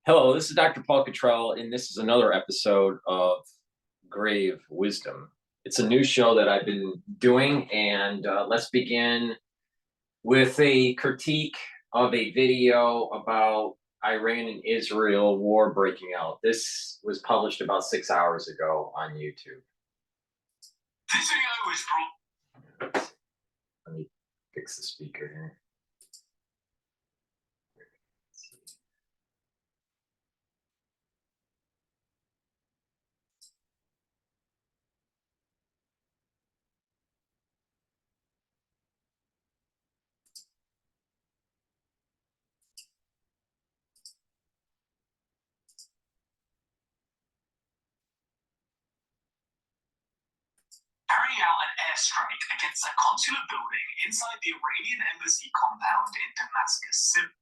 Hello, this is Dr. Paul Cottrell, and this is another episode of Grave Wisdom. It's a new show that I've been doing, and let's begin with a critique of a video about Iran and Israel war breaking out. This was published about 6 hours ago on YouTube. This video was brought. Let me fix the speaker here. Carrying out an airstrike against a consular building inside the Iranian embassy compound in Damascus, Syria.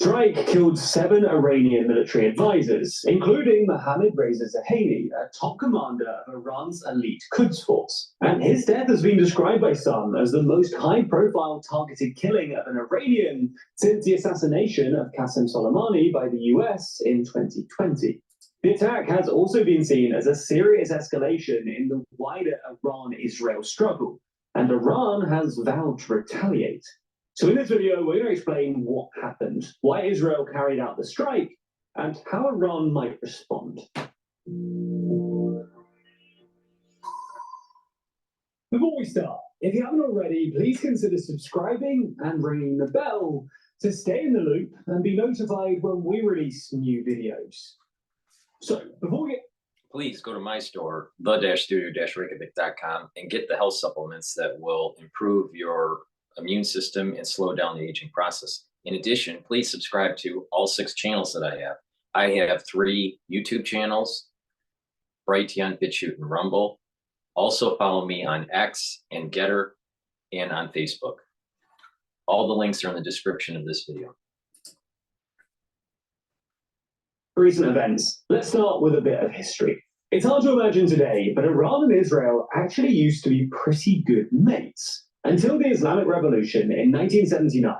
Strike killed 7 Iranian military advisors, including Mohammad Reza Zaheini, a top commander of Iran's elite Quds force. And his death has been described by some as the most high-profile targeted killing of an Iranian since the assassination of Qasem Soleimani by the US in 2020. The attack has also been seen as a serious escalation in the wider Iran-Israel struggle, and Iran has vowed to retaliate. So in this video, we're going to explain what happened, why Israel carried out the strike, and how Iran might respond. Before we start, if you haven't already, please consider subscribing and ringing the bell to stay in the loop and be notified when we release new videos. So, before we get... Please go to my store, the-studio-reykjavik.com, and get the health supplements that will improve your immune system and slow down the aging process. In addition, please subscribe to all 6 channels that I have. I have 3 YouTube channels, Brighteon, Bitchute, and Rumble. Also follow me on X and GETTR and on Facebook. All the links are in the description of this video. Recent events. Let's start with a bit of history. It's hard to imagine today, but Iran and Israel actually used to be pretty good mates. Until the Islamic Revolution in 1979,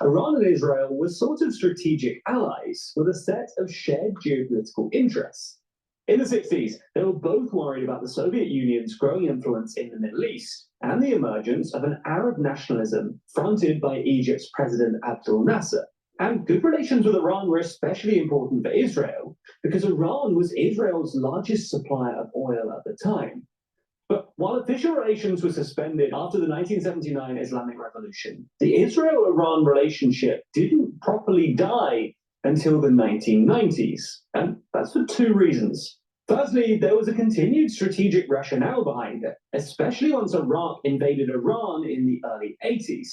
Iran and Israel were sort of strategic allies with a set of shared geopolitical interests. In the 60s, they were both worried about the Soviet Union's growing influence in the Middle East and the emergence of an Arab nationalism fronted by Egypt's President Abdel Nasser. And good relations with Iran were especially important for Israel because Iran was Israel's largest supplier of oil at the time. But while official relations were suspended after the 1979 Islamic Revolution, the Israel-Iran relationship didn't properly die until the 1990s. And that's for 2 reasons. Firstly, there was a continued strategic rationale behind it, especially once Iraq invaded Iran in the early 80s.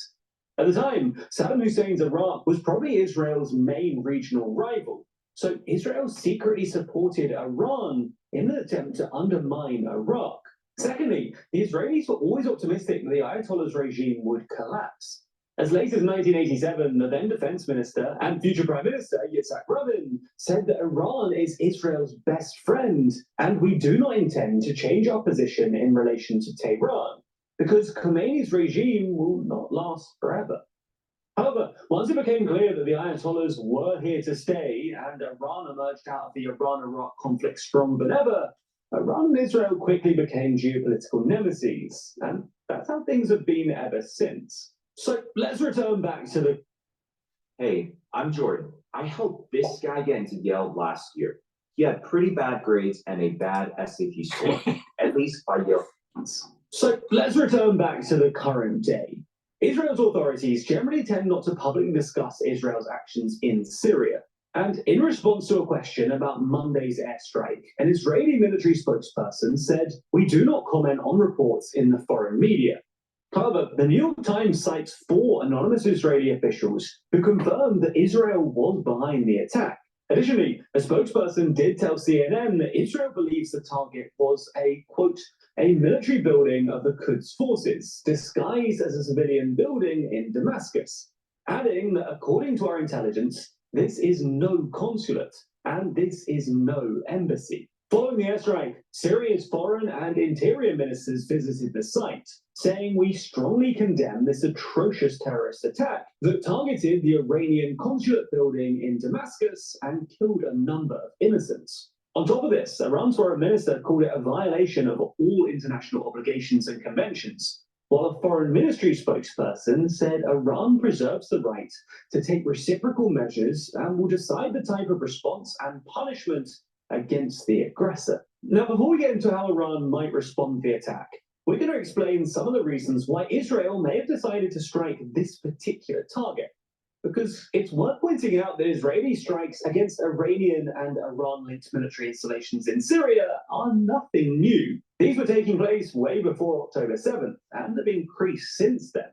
At the time, Saddam Hussein's Iraq was probably Israel's main regional rival, so Israel secretly supported Iran in an attempt to undermine Iraq. Secondly, the Israelis were always optimistic that the Ayatollah's regime would collapse. As late as 1987, the then defense minister and future prime minister, Yitzhak Rabin, said that Iran is Israel's best friend, and we do not intend to change our position in relation to Tehran, because Khomeini's regime will not last forever. However, once it became clear that the Ayatollahs were here to stay and Iran emerged out of the Iran-Iraq conflict stronger than ever, Iran and Israel quickly became geopolitical nemesis, and that's how things have been ever since. So let's return back to the... Hey, I'm Jordan. I helped this guy get into Yale last year. He had pretty bad grades and a bad SAT score, at least by Yale. So let's return back to the current day. Israel's authorities generally tend not to publicly discuss Israel's actions in Syria. And in response to a question about Monday's airstrike, an Israeli military spokesperson said, "We do not comment on reports in the foreign media." However, the New York Times cites 4 anonymous Israeli officials who confirmed that Israel was behind the attack. Additionally, a spokesperson did tell CNN that Israel believes the target was a, quote, a military building of the Quds forces, disguised as a civilian building in Damascus, adding that according to our intelligence, this is no consulate and this is no embassy. Following the airstrike, Syria's foreign and interior ministers visited the site, saying we strongly condemn this atrocious terrorist attack that targeted the Iranian consulate building in Damascus and killed a number of innocents. On top of this, Iran's foreign minister called it a violation of all international obligations and conventions, while a foreign ministry spokesperson said Iran preserves the right to take reciprocal measures and will decide the type of response and punishment against the aggressor. Now, before we get into how Iran might respond to the attack, we're going to explain some of the reasons why Israel may have decided to strike this particular target. Because it's worth pointing out that Israeli strikes against Iranian and Iran-linked military installations in Syria are nothing new. These were taking place way before October 7th and have increased since then.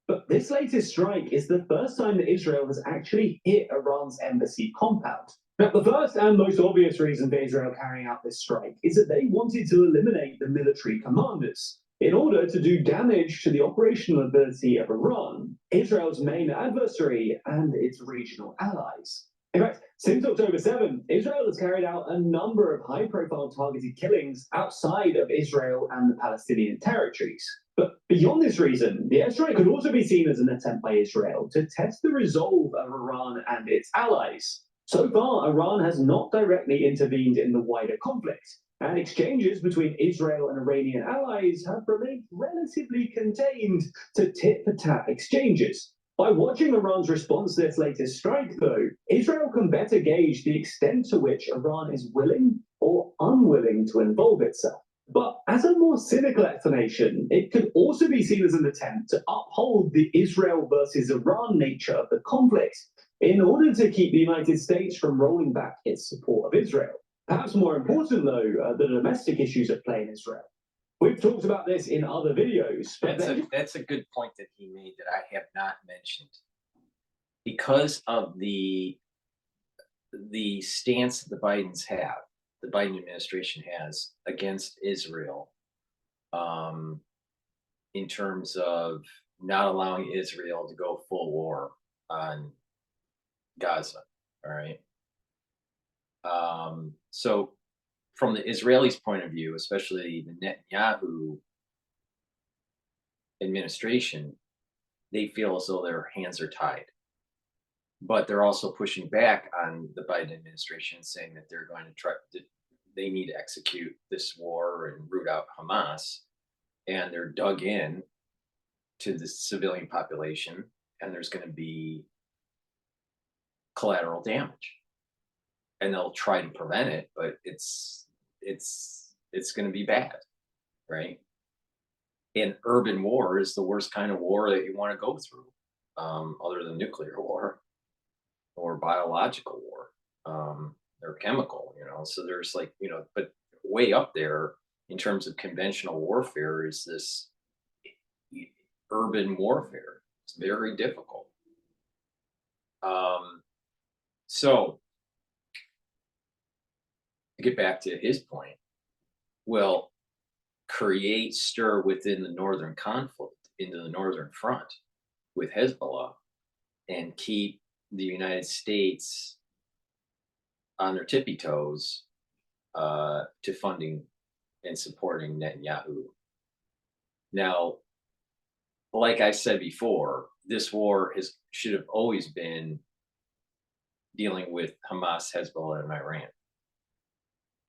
But this latest strike is the first time that Israel has actually hit Iran's embassy compound. Now, the first and most obvious reason for Israel carrying out this strike is that they wanted to eliminate the military commanders in order to do damage to the operational ability of Iran, Israel's main adversary and its regional allies. In fact, since October 7th, Israel has carried out a number of high-profile targeted killings outside of Israel and the Palestinian territories. But beyond this reason, the airstrike could also be seen as an attempt by Israel to test the resolve of Iran and its allies. So far, Iran has not directly intervened in the wider conflict, and exchanges between Israel and Iranian allies have remained relatively contained to tit-for-tat exchanges. By watching Iran's response to this latest strike, though, Israel can better gauge the extent to which Iran is willing or unwilling to involve itself. But as a more cynical explanation, it could also be seen as an attempt to uphold the Israel versus Iran nature of the conflict in order to keep the United States from rolling back its support of Israel. Perhaps more important, though, the domestic issues at play in Israel. We've talked about this in other videos. But that's a good point that he made that I have not mentioned. Because of the stance that the Biden administration has against Israel, in terms of not allowing Israel to go full war on Gaza, all right? So from the Israelis' point of view, especially the Netanyahu administration, they feel as though their hands are tied. But they're also pushing back on the Biden administration, saying that they're going to they need to execute this war and root out Hamas. And they're dug in to the civilian population, and there's going to be collateral damage. And they'll try to prevent it, but it's going to be bad, right? And urban war is the worst kind of war that you want to go through, other than nuclear war or biological war, or chemical, So there's but way up there in terms of conventional warfare is this urban warfare. It's very difficult. So to get back to his point, well, create stir within the northern conflict into the northern front with Hezbollah and keep the United States on their tippy toes to funding and supporting Netanyahu. Now, like I said before, this war should have always been dealing with Hamas, Hezbollah, and Iran.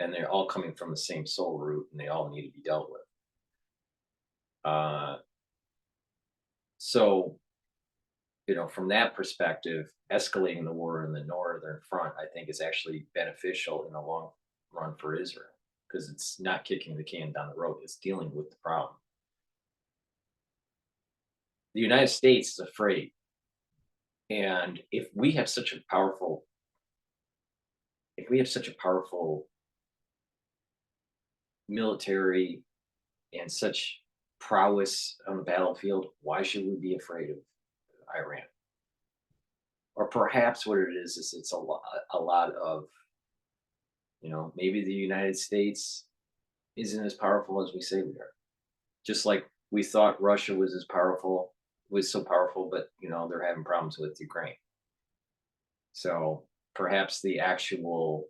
And they're all coming from the same soul root, and they all need to be dealt with. So, from that perspective, escalating the war in the northern front, I think, is actually beneficial in the long run for Israel, because it's not kicking the can down the road. It's dealing with the problem. The United States is afraid. And if we have such a powerful military and such prowess on the battlefield, why should we be afraid of Iran? Or perhaps what it is it's a lot of, maybe the United States isn't as powerful as we say we are. Just like we thought Russia was so powerful, but they're having problems with Ukraine. So perhaps the actual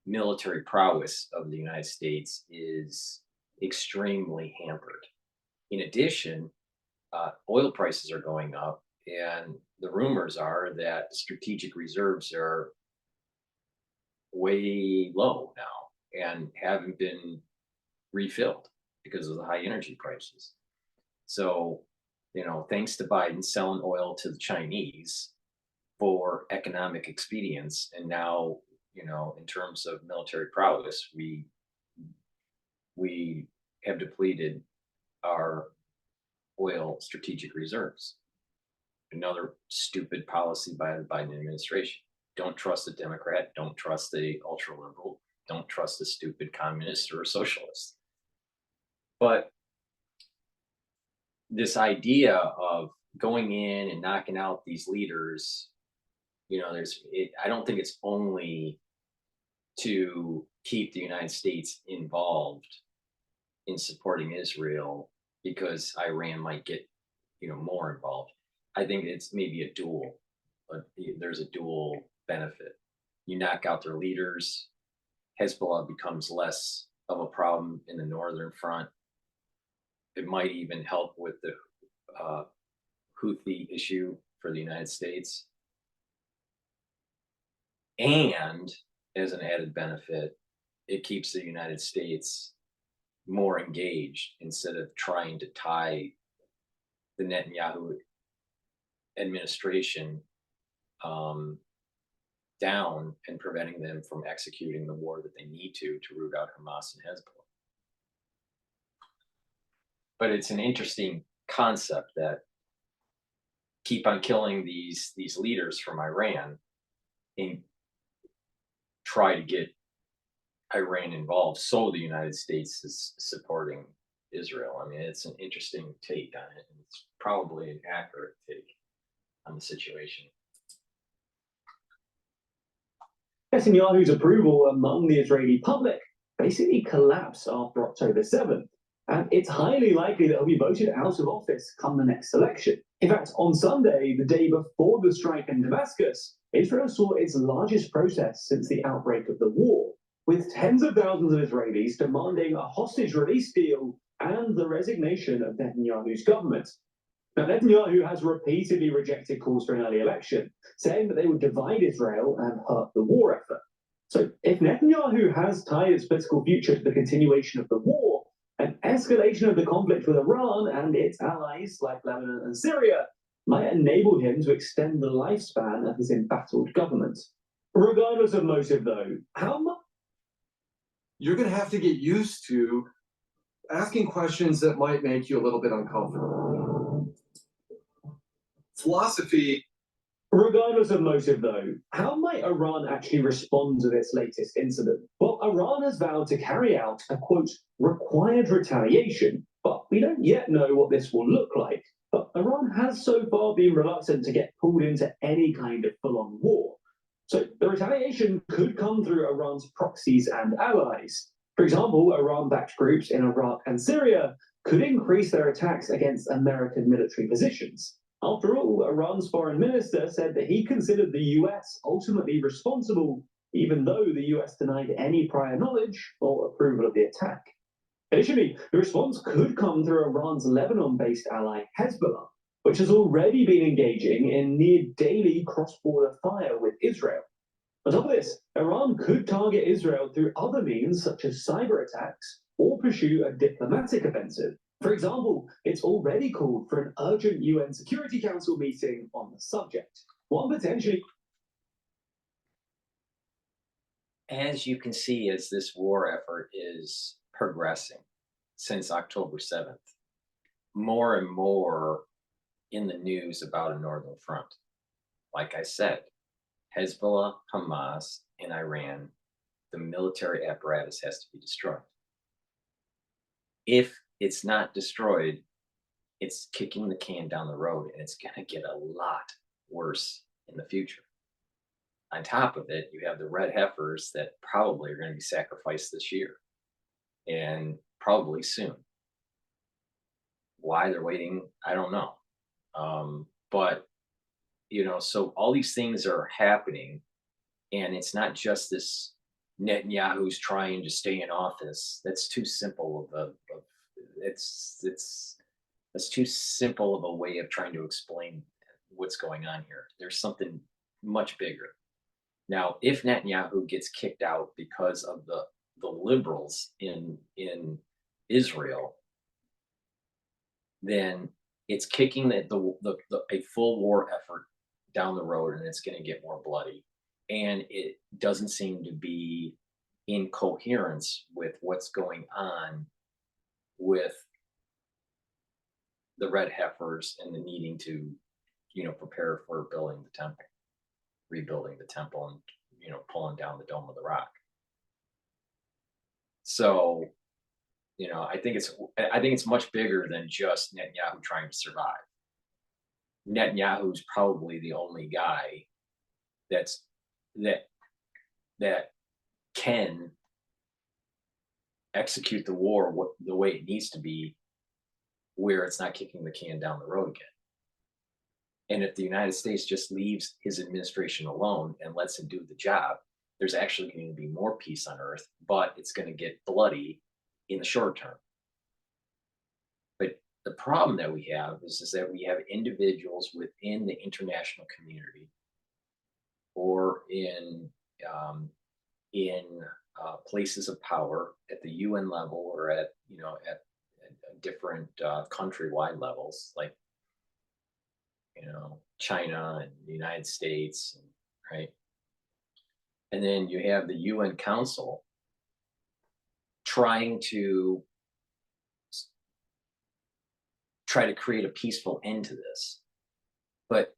military prowess of the United States is extremely hampered. In addition, oil prices are going up, and the rumors are that strategic reserves are way low now and haven't been refilled because of the high energy prices. So, thanks to Biden selling oil to the Chinese for economic expedience, and now, in terms of military prowess, we have depleted our oil strategic reserves. Another stupid policy by the Biden administration. Don't trust a Democrat. Don't trust the ultra liberal. Don't trust a stupid communist or a socialist. But this idea of going in and knocking out these leaders, I don't think it's only to keep the United States involved in supporting Israel because Iran might get, more involved. I think it's maybe a dual, there's a dual benefit. You knock out their leaders, Hezbollah becomes less of a problem in the northern front. It might even help with the Houthi issue for the United States. And as an added benefit, it keeps the United States more engaged instead of trying to tie the Netanyahu administration down and preventing them from executing the war that they need to root out Hamas and Hezbollah. But it's an interesting concept that keep on killing these leaders from Iran and try to get Iran involved so the United States is supporting Israel. I mean, it's an interesting take on it, and it's probably an accurate take on the situation. Netanyahu's approval among the Israeli public basically collapsed after October 7th, and it's highly likely that he'll be voted out of office come the next election. In fact, on Sunday, the day before the strike in Damascus, Israel saw its largest protest since the outbreak of the war, with tens of thousands of Israelis demanding a hostage release deal and the resignation of Netanyahu's government. Now, Netanyahu has repeatedly rejected calls for an early election, saying that they would divide Israel and hurt the war effort. So if Netanyahu has tied its political future to the continuation of the war, an escalation of the conflict with Iran and its allies like Lebanon and Syria might enable him to extend the lifespan of his embattled government. Regardless of motive, though, how much? You're going to have to get used to asking questions that might make you a little bit uncomfortable. Philosophy. Regardless of motive, though, how might Iran actually respond to this latest incident? Well, Iran has vowed to carry out a, quote, required retaliation, but we don't yet know what this will look like. But Iran has so far been reluctant to get pulled into any kind of full-on war. So the retaliation could come through Iran's proxies and allies. For example, Iran-backed groups in Iraq and Syria could increase their attacks against American military positions. After all, Iran's foreign minister said that he considered the US ultimately responsible, even though the US denied any prior knowledge or approval of the attack. Additionally, the response could come through Iran's Lebanon-based ally Hezbollah, which has already been engaging in near-daily cross-border fire with Israel. On top of this, Iran could target Israel through other means such as cyber attacks or pursue a diplomatic offensive. For example, it's already called for an urgent UN Security Council meeting on the subject. One potentially... As you can see, as this war effort is progressing since October 7th, more and more in the news about a northern front. Like I said, Hezbollah, Hamas, and Iran, the military apparatus has to be destroyed. If it's not destroyed, it's kicking the can down the road, and it's going to get a lot worse in the future. On top of it, you have the red heifers that probably are going to be sacrificed this year, and probably soon. Why they're waiting, I don't know. But, so all these things are happening, and it's not just this Netanyahu's trying to stay in office. That's too simple it's that's too simple of a way of trying to explain what's going on here. There's something much bigger. Now, if Netanyahu gets kicked out because of the liberals in Israel, then it's kicking a full war effort down the road, and it's going to get more bloody. And it doesn't seem to be in coherence with what's going on with the red heifers and the needing to, prepare for building the temple, rebuilding the temple, and pulling down the Dome of the Rock. So, I think it's much bigger than just Netanyahu trying to survive. Netanyahu's probably the only guy that can execute the war the way it needs to be, where it's not kicking the can down the road again. And if the United States just leaves his administration alone and lets him do the job, there's actually going to be more peace on Earth, but it's going to get bloody in the short term. But the problem that we have is that we have individuals within the international community or in places of power at the UN level or at different countrywide levels, like China and the United States, right? And then you have the UN Council trying to create a peaceful end to this. But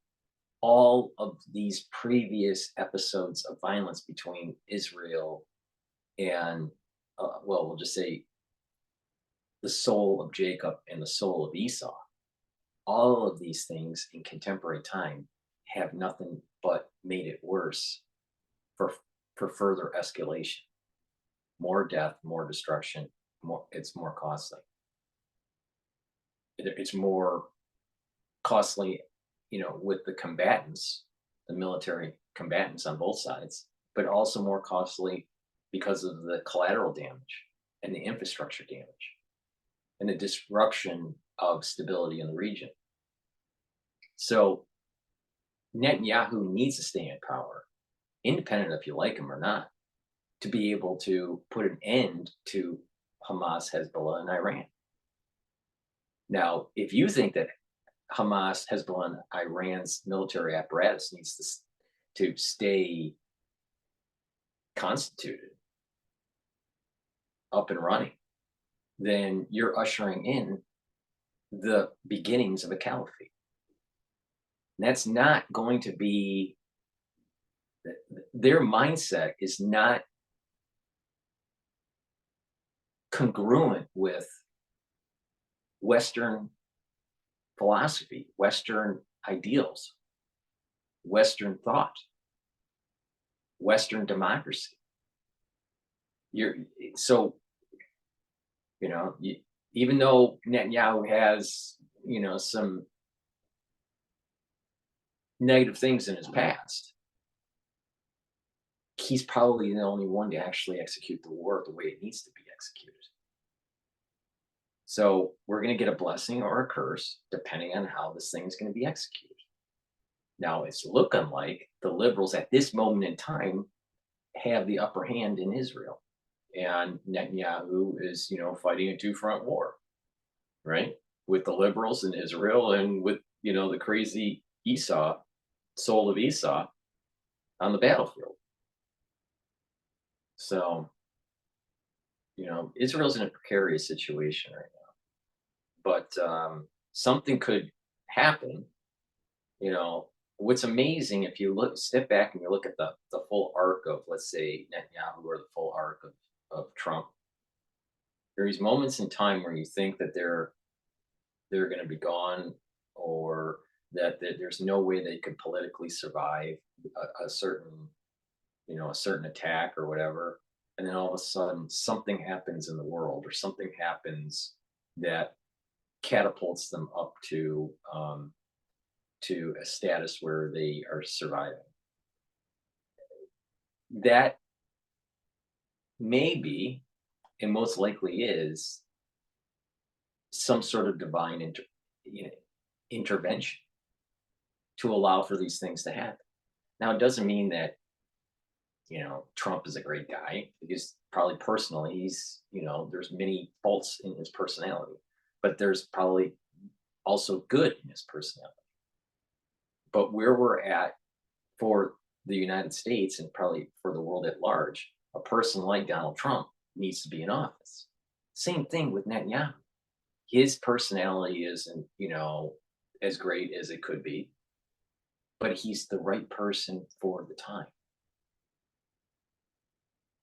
all of these previous episodes of violence between Israel and, we'll just say the soul of Jacob and the soul of Esau, all of these things in contemporary time have nothing but made it worse for further escalation. More death, more destruction, it's more costly. It's more costly, with the combatants, the military combatants on both sides, but also more costly because of the collateral damage and the infrastructure damage and the disruption of stability in the region. So Netanyahu needs to stay in power, independent if you like him or not, to be able to put an end to Hamas, Hezbollah, and Iran. Now, if you think that Hamas, Hezbollah, and Iran's military apparatus needs to stay constituted, up and running, then you're ushering in the beginnings of a caliphate. And that's not going to be, their mindset is not congruent with Western philosophy, Western ideals, Western thought, Western democracy. Even though Netanyahu has, some negative things in his past, he's probably the only one to actually execute the war the way it needs to be executed. So we're going to get a blessing or a curse depending on how this thing is going to be executed. Now, it's looking like the liberals at this moment in time have the upper hand in Israel. And Netanyahu is, fighting a two-front war, right? With the liberals in Israel and with, the crazy Esau, soul of Esau, on the battlefield. So, Israel's in a precarious situation right now. But something could happen. What's amazing, if you step back and you look at the full arc of, let's say, Netanyahu, or the full arc of Trump, there are these moments in time where you think that they're going to be gone, or that there's no way they could politically survive a certain attack or whatever. And then all of a sudden something happens in the world, or something happens that catapults them up to a status where they are surviving. That maybe, and most likely is, some sort of divine intervention to allow for these things to happen. Now, it doesn't mean that, Trump is a great guy, because probably personally he's, there's many faults in his personality, but there's probably also good in his personality. But where we're at for the United States, and probably for the world at large, a person like Donald Trump needs to be in office. Same thing with Netanyahu. His personality isn't, as great as it could be, but he's the right person for the time.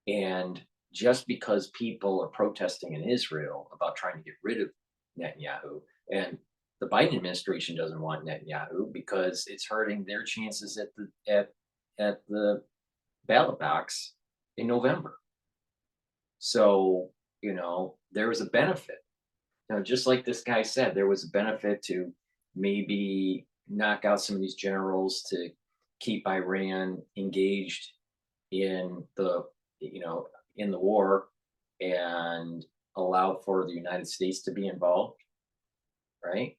And just because people are protesting in Israel about trying to get rid of Netanyahu, and the Biden administration doesn't want Netanyahu because it's hurting their chances at the ballot box in November. So, there was a benefit. Just like this guy said, there was a benefit to maybe knock out some of these generals to keep Iran engaged in the war and allow for the United States to be involved, right?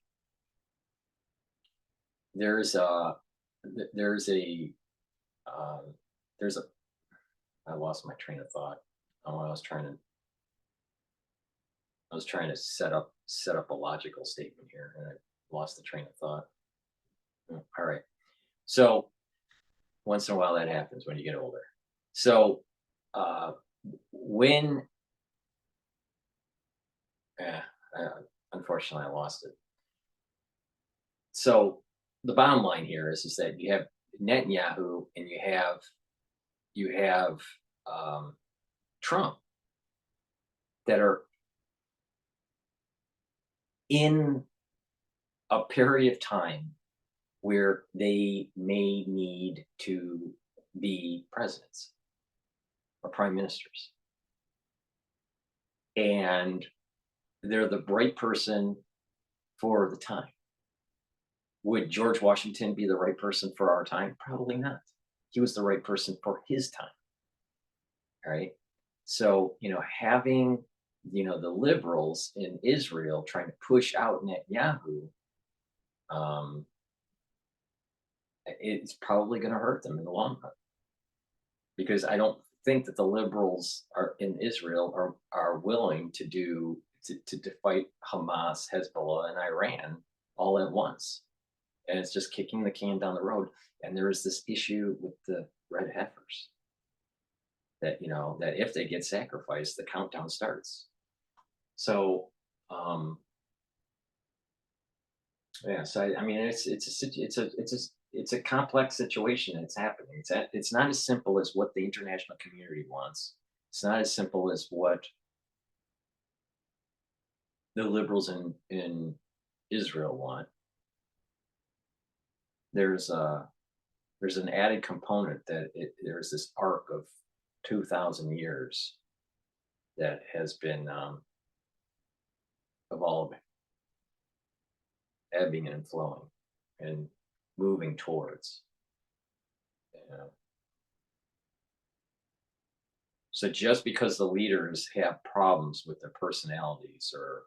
I lost my train of thought. I was trying to set up a logical statement here, and I lost the train of thought. All right. So once in a while that happens when you get older. So unfortunately I lost it. So the bottom line here is that you have Netanyahu and you have Trump that are in a period of time where they may need to be presidents or prime ministers. And they're the right person for the time. Would George Washington be the right person for our time? Probably not. He was the right person for his time. All right. So, having, the liberals in Israel trying to push out Netanyahu, it's probably going to hurt them in the long run. Because I don't think that the liberals in Israel are willing to fight Hamas, Hezbollah, and Iran all at once. And it's just kicking the can down the road. And there is this issue with the red heifers that, that if they get sacrificed, the countdown starts. So, so I mean, it's a complex situation that's happening. It's not as simple as what the international community wants. It's not as simple as what the liberals in Israel want. There's an added component that there's this arc of 2,000 years that has been evolving, ebbing and flowing, and moving towards. So just because the leaders have problems with their personalities, or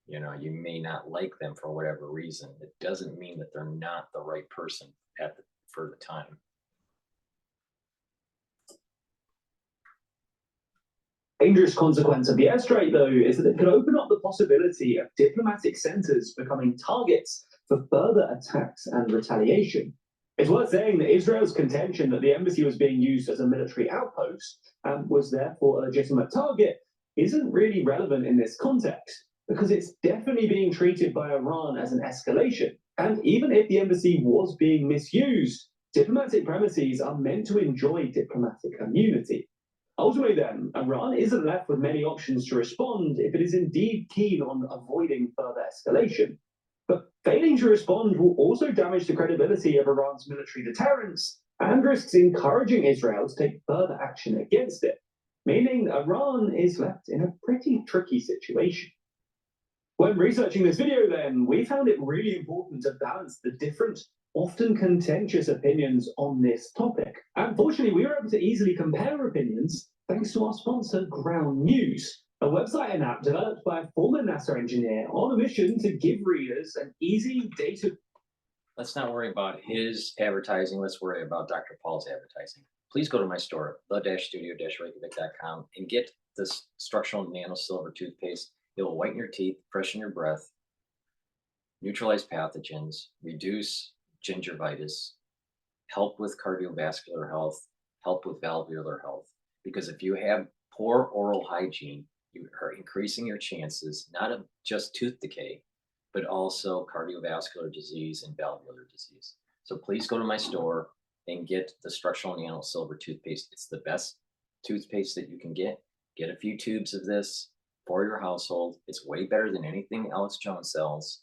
you may not like them for whatever reason, it doesn't mean that they're not the right person for the time. Dangerous consequence of the airstrike, though, is that it could open up the possibility of diplomatic centers becoming targets for further attacks and retaliation. It's worth saying that Israel's contention that the embassy was being used as a military outpost and was therefore a legitimate target isn't really relevant in this context, because it's definitely being treated by Iran as an escalation. And even if the embassy was being misused, diplomatic premises are meant to enjoy diplomatic immunity. Ultimately, then, Iran isn't left with many options to respond if it is indeed keen on avoiding further escalation. But failing to respond will also damage the credibility of Iran's military deterrence and risks encouraging Israel to take further action against it, meaning Iran is left in a pretty tricky situation. When researching this video, then, we found it really important to balance the different, often contentious opinions on this topic. And fortunately, we were able to easily compare opinions thanks to our sponsor, Ground News, a website and app developed by a former NASA engineer on a mission to give readers an easy data. Let's not worry about his advertising. Let's worry about Dr. Paul's advertising. Please go to my store, the-studio-reykjavik.com, and get this structural nano silver toothpaste. It will whiten your teeth, freshen your breath, neutralize pathogens, reduce gingivitis, help with cardiovascular health, help with valvular health. Because if you have poor oral hygiene, you are increasing your chances not of just tooth decay, but also cardiovascular disease and valvular disease. So please go to my store and get the structural nano silver toothpaste. It's the best toothpaste that you can get. Get a few tubes of this for your household. It's way better than anything Alex Jones sells.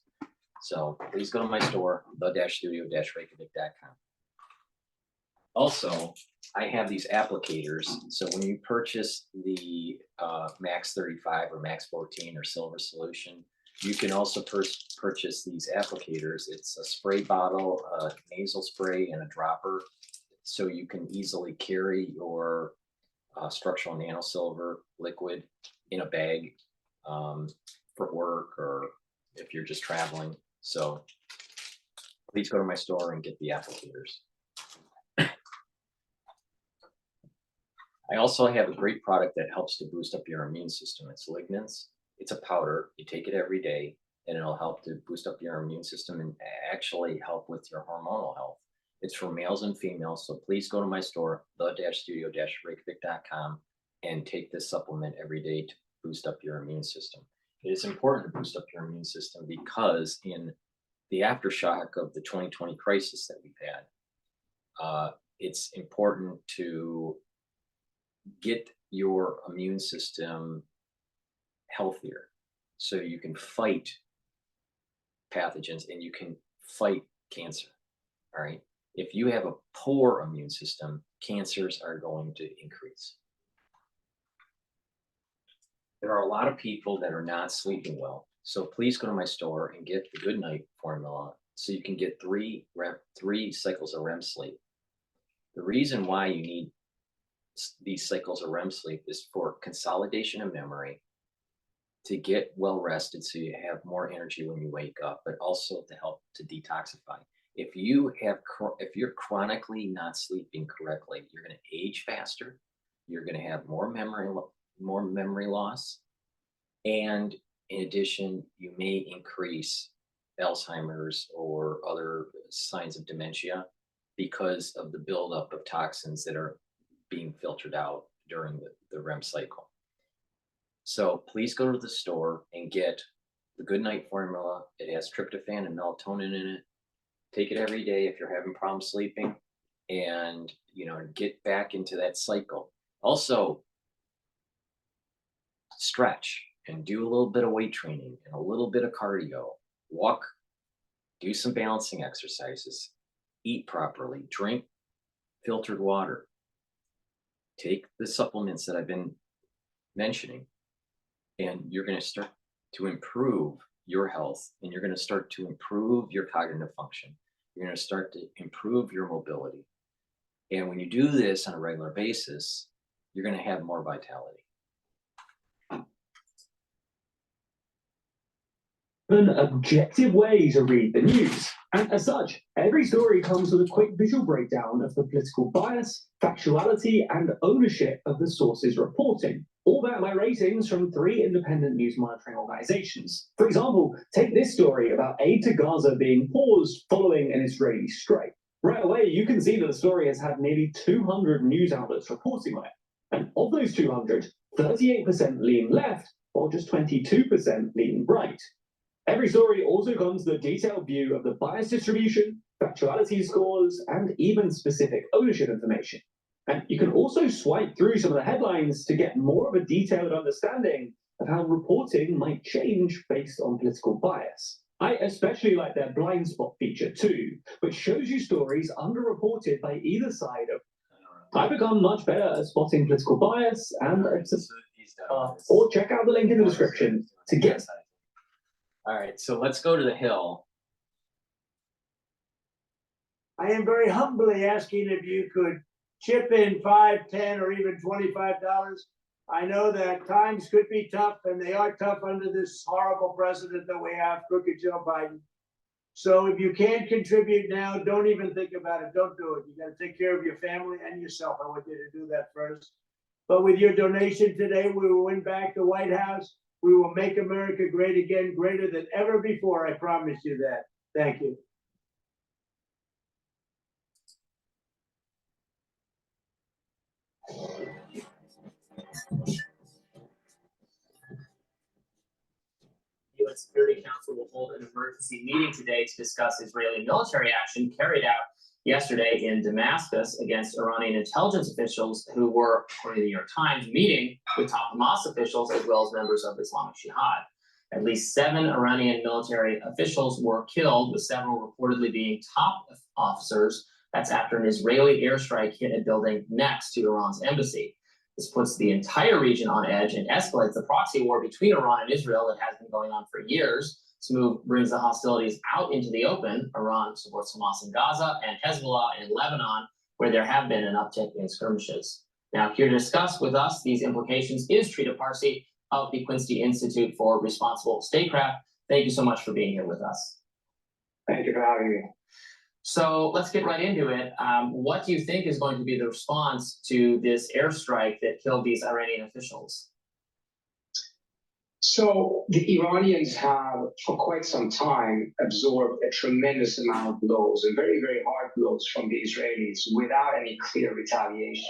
So please go to my store, the-studio-reykjavik.com. Also, I have these applicators. So when you purchase the Max 35 or Max 14 or Silver Solution, you can also purchase these applicators. It's a spray bottle, a nasal spray, and a dropper. So you can easily carry your structural nano silver liquid in a bag for work or if you're just traveling. So please go to my store and get the applicators. I also have a great product that helps to boost up your immune system. It's lignans. It's a powder. You take it every day, and it'll help to boost up your immune system and actually help with your hormonal health. It's for males and females, so please go to my store, the-studio-reykjavik.com, and take this supplement every day to boost up your immune system. It is important to boost up your immune system because in the aftershock of the 2020 crisis that we've had, it's important to get your immune system healthier so you can fight pathogens and you can fight cancer. All right. If you have a poor immune system, cancers are going to increase. There are a lot of people that are not sleeping well. So please go to my store and get the Good Night formula so you can get three cycles of REM sleep. The reason why you need these cycles of REM sleep is for consolidation of memory, to get well rested so you have more energy when you wake up, but also to help to detoxify. If you're chronically not sleeping correctly, you're going to age faster, you're going to have more memory loss, and in addition, you may increase Alzheimer's or other signs of dementia because of the buildup of toxins that are being filtered out during the REM cycle. So please go to the store and get the Good Night formula. It has tryptophan and melatonin in it. Take it every day if you're having problems sleeping, and get back into that cycle. Also, stretch and do a little bit of weight training and a little bit of cardio. Walk, do some balancing exercises, eat properly, drink filtered water, take the supplements that I've been mentioning, and you're going to start to improve your health, and you're going to start to improve your cognitive function. You're going to start to improve your mobility. And when you do this on a regular basis, you're going to have more vitality. An objective way to read the news. And as such, every story comes with a quick visual breakdown of the political bias, factuality, and ownership of the sources reporting, all backed by ratings from 3 independent news monitoring organizations. For example, take this story about aid to Gaza being paused following an Israeli strike. Right away, you can see that the story has had nearly 200 news outlets reporting on it. And of those 200, 38% lean left, while just 22% lean right. Every story also comes with a detailed view of the bias distribution, factuality scores, and even specific ownership information. And you can also swipe through some of the headlines to get more of a detailed understanding of how reporting might change based on political bias. I especially like their blind spot feature too, which shows you stories underreported by either side of. I've become much better at spotting political bias, and or check out the link in the description to get. All right, so let's go to the Hill. I am very humbly asking if you could chip in $5, $10, or even $25. I know that times could be tough, and they are tough under this horrible president that we have, crooked Joe Biden. So if you can't contribute now, don't even think about it. Don't do it. You got to take care of your family and yourself. I want you to do that first. But with your donation today, we will win back the White House. We will make America great again, greater than ever before. I promise you that. Thank you. UN Security Council will hold an emergency meeting today to discuss Israeli military action carried out yesterday in Damascus against Iranian intelligence officials who were, according to the New York Times, meeting with top Hamas officials as well as members of Islamic Jihad. At least 7 Iranian military officials were killed, with several reportedly being top officers. That's after an Israeli airstrike hit a building next to Iran's embassy. This puts the entire region on edge and escalates the proxy war between Iran and Israel that has been going on for years. This move brings the hostilities out into the open. Iran supports Hamas in Gaza and Hezbollah in Lebanon, where there have been an uptick in skirmishes. Now, here to discuss with us these implications is Trita Parsi of the Quincy Institute for Responsible Statecraft. Thank you so much for being here with us. Thank you for having me. So let's get right into it. What do you think is going to be the response to this airstrike that killed these Iranian officials? So the Iranians have, for quite some time, absorbed a tremendous amount of blows, and very, very hard blows from the Israelis without any clear retaliation.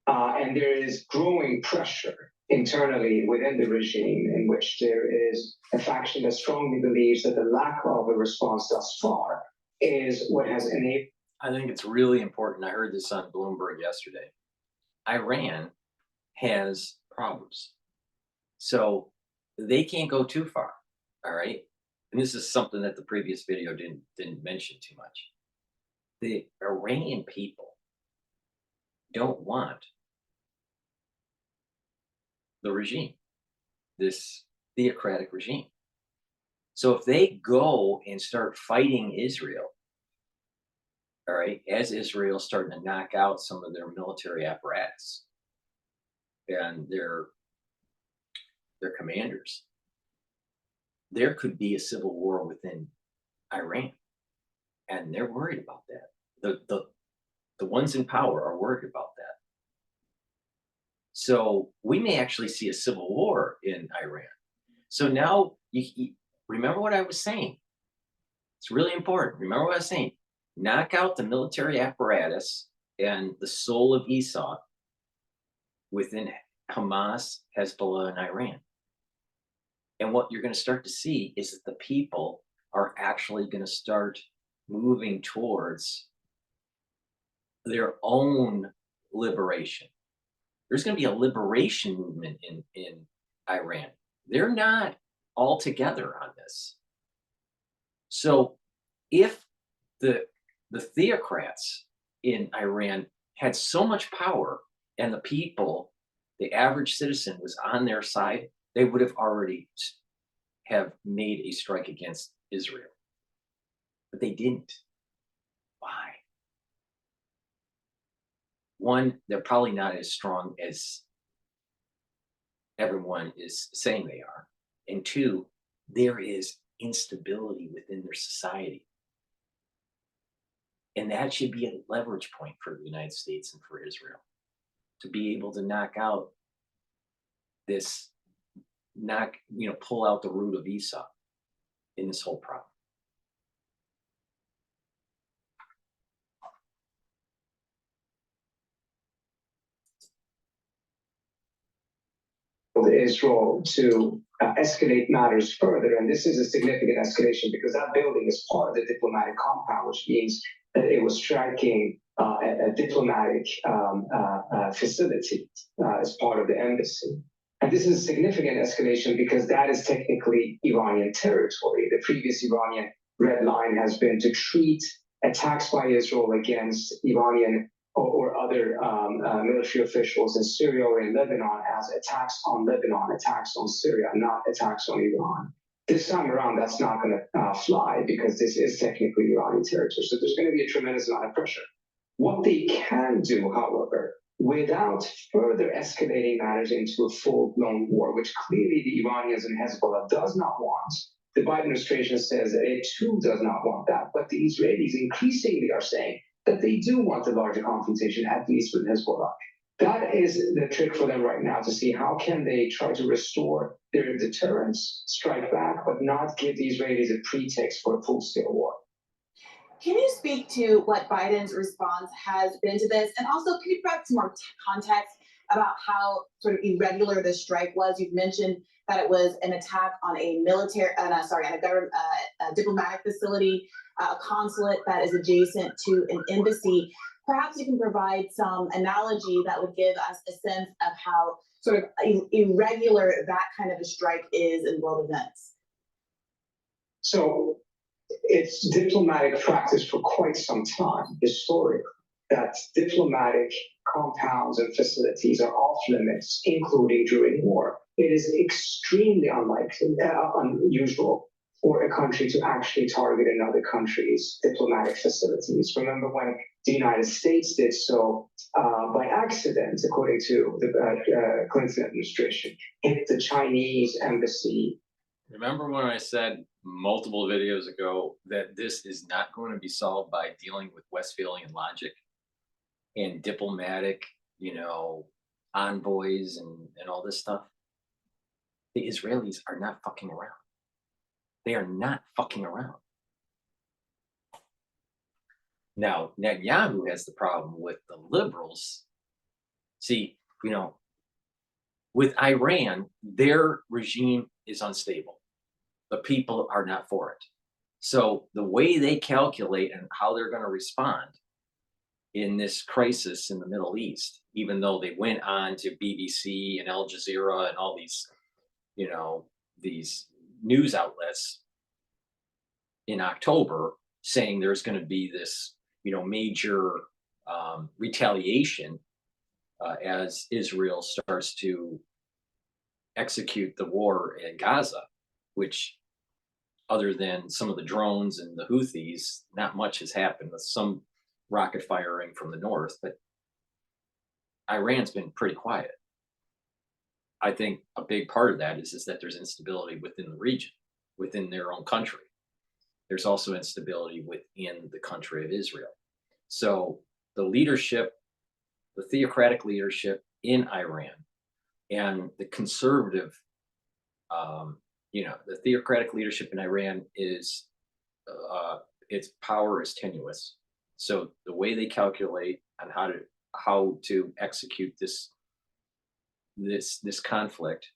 And there is growing pressure internally within the regime, in which there is a faction that strongly believes that the lack of a response thus far is what has enabled. I think it's really important. I heard this on Bloomberg yesterday. Iran has problems. So they can't go too far. All right. And this is something that the previous video didn't mention too much. The Iranian people don't want the regime, this theocratic regime. So if they go and start fighting Israel, all right, as Israel's starting to knock out some of their military apparatus and their commanders, there could be a civil war within Iran. And they're worried about that. The ones in power are worried about that. So we may actually see a civil war in Iran. So now you remember what I was saying. It's really important. Remember what I was saying. Knock out the military apparatus and the soul of Esau within Hamas, Hezbollah, and Iran. And what you're going to start to see is that the people are actually going to start moving towards their own liberation. There's going to be a liberation movement in Iran. They're not all together on this. So if the theocrats in Iran had so much power and the people, the average citizen, was on their side, they would have already have made a strike against Israel. But they didn't. Why? One, they're probably not as strong as everyone is saying they are. And two, there is instability within their society. And that should be a leverage point for the United States and for Israel to be able to knock out this, pull out the root of Esau in this whole problem. Israel to escalate matters further, and this is a significant escalation because that building is part of the diplomatic compound, which means that it was striking a diplomatic facility as part of the embassy. And this is a significant escalation because that is technically Iranian territory. The previous Iranian red line has been to treat attacks by Israel against Iranian or other military officials in Syria or in Lebanon as attacks on Lebanon, attacks on Syria, not attacks on Iran. This time around, that's not going to fly because this is technically Iranian territory. So there's going to be a tremendous amount of pressure. What they can do, however, without further escalating matters into a full-blown war, which clearly the Iranians and Hezbollah does not want. The Biden administration says that it too does not want that, but the Israelis increasingly are saying that they do want a larger confrontation, at least with Hezbollah. That is the trick for them right now, to see how can they try to restore their deterrence, strike back, but not give the Israelis a pretext for a full-scale war. Can you speak to what Biden's response has been to this? And also, can you provide some more context about how sort of irregular this strike was? You've mentioned that it was an attack on a military, on a government, a diplomatic facility, a consulate that is adjacent to an embassy. Perhaps you can provide some analogy that would give us a sense of how sort of irregular that kind of a strike is in world events. So it's diplomatic practice for quite some time, historically, that diplomatic compounds and facilities are off limits, including during war. It is extremely unusual for a country to actually target another country's diplomatic facilities. Remember when the United States did so by accident, according to the Clinton administration, hit the Chinese embassy. Remember when I said multiple videos ago that this is not going to be solved by dealing with Westphalian logic and diplomatic, envoys and all this stuff? The Israelis are not fucking around. They are not fucking around. Now, Netanyahu has the problem with the liberals. See, with Iran, their regime is unstable. The people are not for it. So the way they calculate and how they're going to respond in this crisis in the Middle East, even though they went on to BBC and Al Jazeera and all these, these news outlets in October saying there's going to be this, major retaliation as Israel starts to execute the war in Gaza, which other than some of the drones and the Houthis, not much has happened with some rocket firing from the north, but Iran's been pretty quiet. I think a big part of that is that there's instability within the region, within their own country. There's also instability within the country of Israel. So the leadership, the theocratic leadership in Iran and the conservative, the theocratic leadership in Iran is, its power is tenuous. So the way they calculate on how to execute this conflict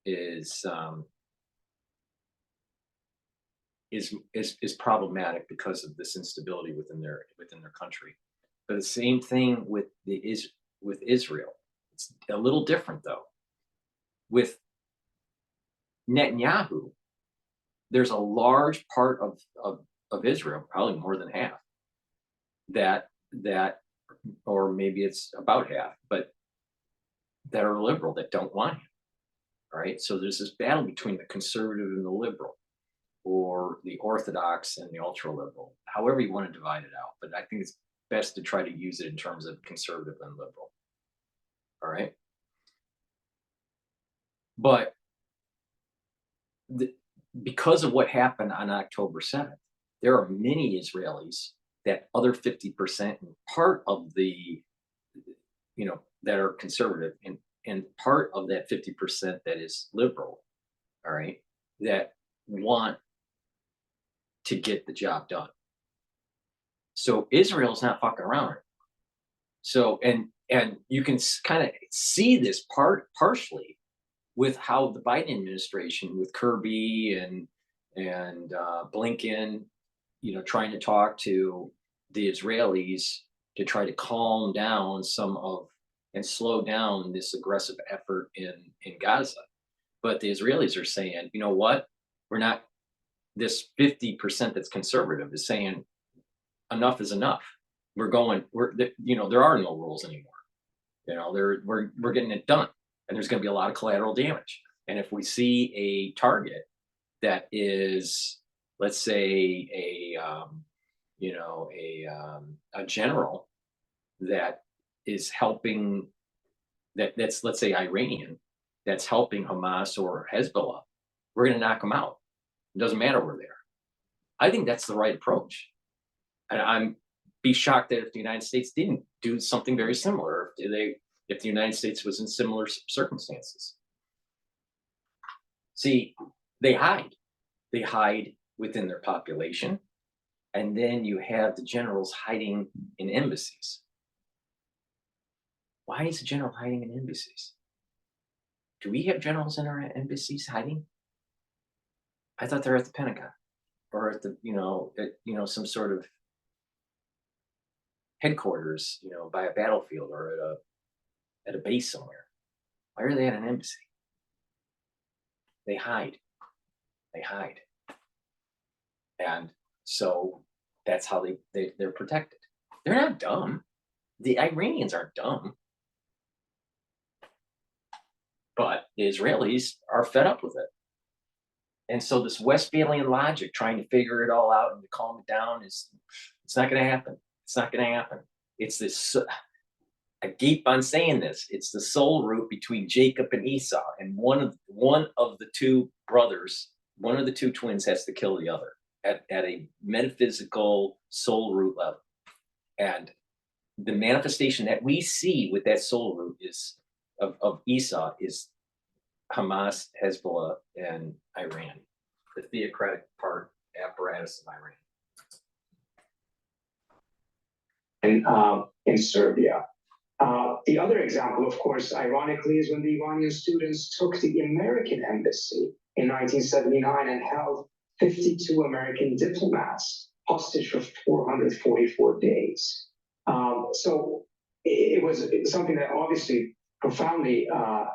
is problematic because of this instability within their country. But the same thing with Israel. It's a little different though. With Netanyahu, there's a large part of Israel, probably more than half, that or maybe it's about half, but that are liberal, that don't want him. All right. So there's this battle between the conservative and the liberal, or the orthodox and the ultra liberal, however you want to divide it out. But I think it's best to try to use it in terms of conservative and liberal. All right. But because of what happened on October 7th, there are many Israelis, that other 50% and part of the, that are conservative and part of that 50% that is liberal, all right, that want to get the job done. So Israel's not fucking around. So, and you can kind of see this partially with how the Biden administration, with Kirby and Blinken, trying to talk to the Israelis to try to calm down and slow down this aggressive effort in Gaza. But the Israelis are saying, you know what? We're not, this 50% that's conservative is saying enough is enough. There are no rules anymore. We're getting it done, and there's going to be a lot of collateral damage. And if we see a target that is, let's say, a general that is helping, that's, let's say, Iranian, that's helping Hamas or Hezbollah, we're going to knock them out. It doesn't matter where they are. I think that's the right approach. And I'm be shocked that if the United States didn't do something very similar, if the United States was in similar circumstances. See, they hide within their population. And then you have the generals hiding in embassies. Why is a general hiding in embassies? Do we have generals in our embassies hiding? I thought they're at the Pentagon or at the, some sort of headquarters, by a battlefield or at a base somewhere. Why are they at an embassy? They hide. And so that's how they're protected. They're not dumb. The Iranians aren't dumb. But the Israelis are fed up with it. And so this Westphalian logic, trying to figure it all out and to calm it down, it's not going to happen. It's not going to happen. It's this, I keep on saying this, it's the soul root between Jacob and Esau. And one of the two brothers, one of the two twins has to kill the other at a metaphysical soul root level. And the manifestation that we see with that soul root is of Esau is Hamas, Hezbollah, and Iran, the theocratic part apparatus of Iran. And in Serbia. The other example, of course, ironically, is when the Iranian students took the American embassy in 1979 and held 52 American diplomats hostage for 444 days. So it was something that obviously profoundly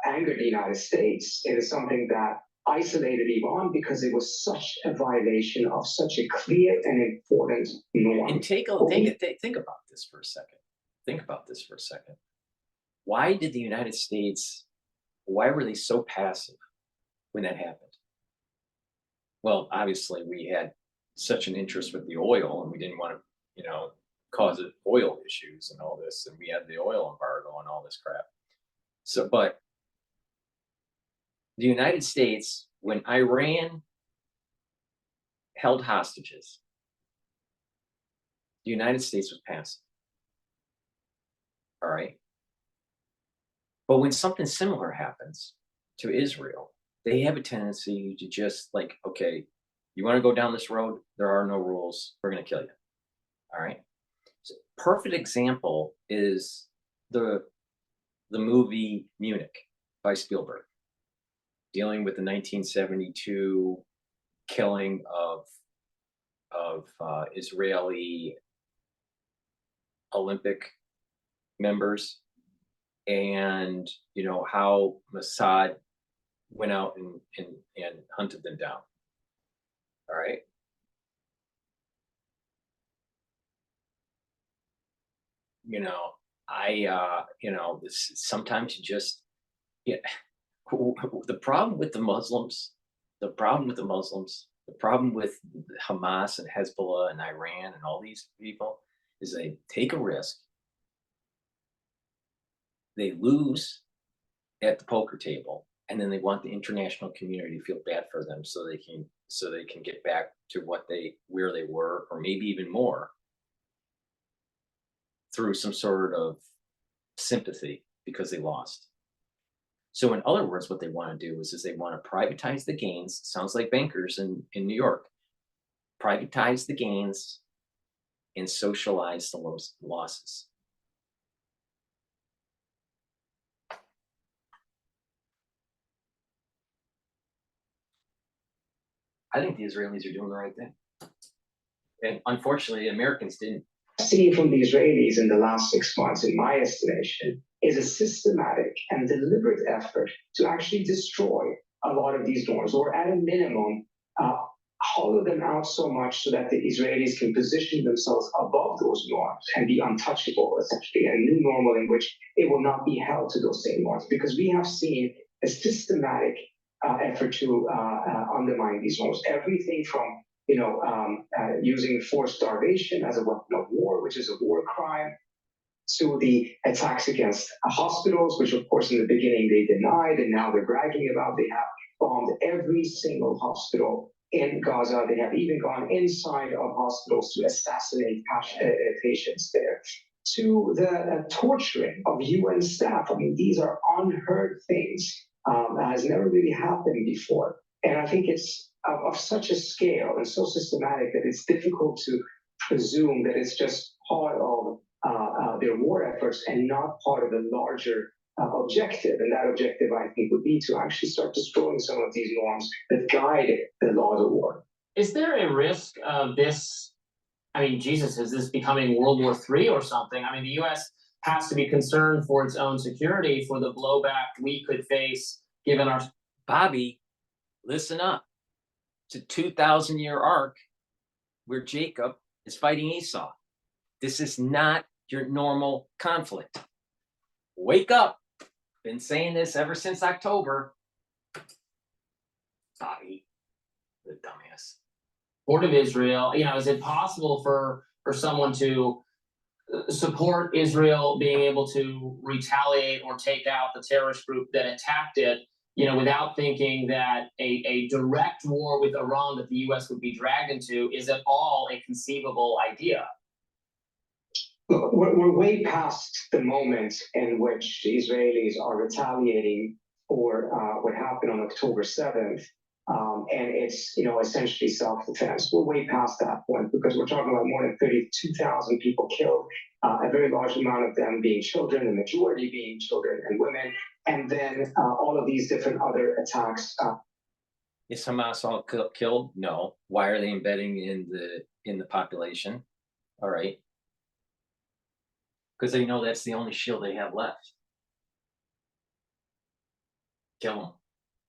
angered the United States. It is something that isolated Iran because it was such a violation of such a clear and important norm. And think about this for a second. Think about this for a second. Why did the United States, why were they so passive when that happened? Well, obviously we had such an interest with the oil and we didn't want to, cause oil issues and all this. And we had the oil embargo and all this crap. So, but the United States, when Iran held hostages, the United States was passive. All right. But when something similar happens to Israel, they have a tendency to just like, okay, you want to go down this road? There are no rules. We're going to kill you. All right. So perfect example is the movie Munich by Spielberg, dealing with the 1972 killing of Israeli Olympic members, and how Mossad went out and hunted them down. All right. This sometimes you just, the problem with Muslims, the problem with Hamas and Hezbollah and Iran and all these people is they take a risk, they lose at the poker table, and then they want the international community to feel bad for them so they can get back to where they were, or maybe even more, through some sort of sympathy because they lost. So in other words, what they want to do is they want to privatize the gains. Sounds like bankers in New York. Privatize the gains and socialize the losses. I think the Israelis are doing the right thing. And unfortunately, Americans didn't. See from the Israelis in the last 6 months, in my estimation, is a systematic and deliberate effort to actually destroy a lot of these norms, or at a minimum, hollow them out so much so that the Israelis can position themselves above those norms and be untouchable, essentially, a new normal in which it will not be held to those same norms. Because we have seen a systematic effort to undermine these norms. Everything from using forced starvation as a weapon of war, which is a war crime, to the attacks against hospitals, which of course in the beginning they denied, and now they're bragging about. They have bombed every single hospital in Gaza. They have even gone inside of hospitals to assassinate patients there. To the torturing of UN staff. I mean, these are unheard things. That has never really happened before. And I think it's of such a scale and so systematic that it's difficult to presume that it's just part of their war efforts and not part of a larger objective. And that objective, I think, would be to actually start destroying some of these norms that guide the laws of war. Is there a risk of this? I mean, Jesus, is this becoming World War III or something? I mean, the U.S. has to be concerned for its own security, for the blowback we could face given our. Bobby, listen up. It's a 2,000-year arc where Jacob is fighting Esau. This is not your normal conflict. Wake up. Been saying this ever since October. Bobby, the dumbass. Port of Israel, is it possible for someone to support Israel being able to retaliate or take out the terrorist group that attacked it, without thinking that a direct war with Iran that the U.S. would be dragged into is at all a conceivable idea? Look, we're way past the moment in which the Israelis are retaliating for what happened on October 7th. And it's, essentially self-defense. We're way past that point because we're talking about more than 32,000 people killed, a very large amount of them being children, the majority being children and women, and then all of these different other attacks. Is Hamas all killed? No. Why are they embedding in the population? All right. Because they know that's the only shield they have left. Kill them.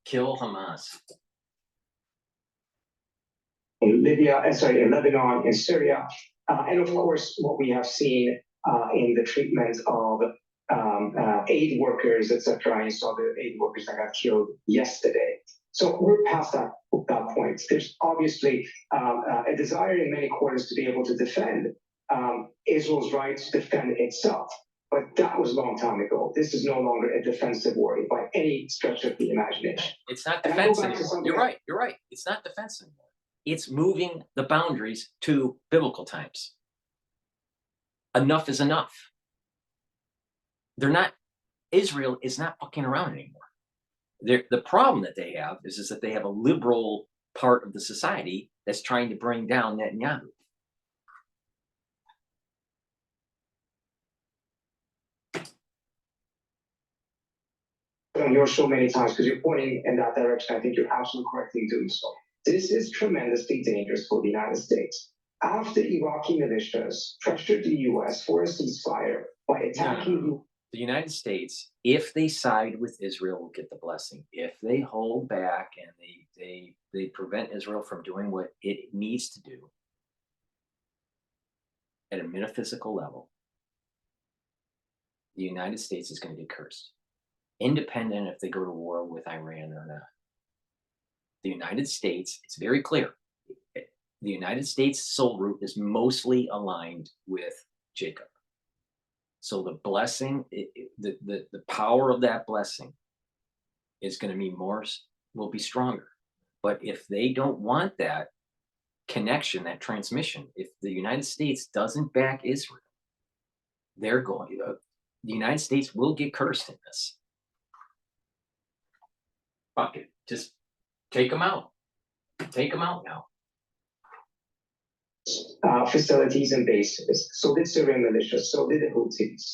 Kill Hamas. In Lebanon, in Syria, and of course, what we have seen in the treatment of aid workers, etc. You saw the aid workers that got killed yesterday. So we're past that point. There's obviously a desire in many quarters to be able to defend Israel's right to defend itself. But that was a long time ago. This is no longer a defensive war by any stretch of the imagination. It's not defense anymore. You're right. It's not defense anymore. It's moving the boundaries to biblical times. Enough is enough. Israel is not fucking around anymore. The problem that they have is that they have a liberal part of the society that's trying to bring down Netanyahu. On your show many times because you're pointing in that direction. I think you're absolutely correct in doing so. This is tremendously dangerous for the United States. After Iraqi militias pressured the U.S. for a ceasefire by attacking the United States, if they side with Israel, will get the blessing. If they hold back and they prevent Israel from doing what it needs to do at a metaphysical level, the United States is going to get cursed. Independent if they go to war with Iran or not. The United States, it's very clear, the United States soul root is mostly aligned with Jacob. So the blessing, the power of that blessing is going to be will be stronger. But if they don't want that connection, that transmission, if the United States doesn't back Israel, the United States will get cursed in this. Fuck it. Just take them out. Take them out now. Facilities and bases. So did Syrian militias. So did the Houthis.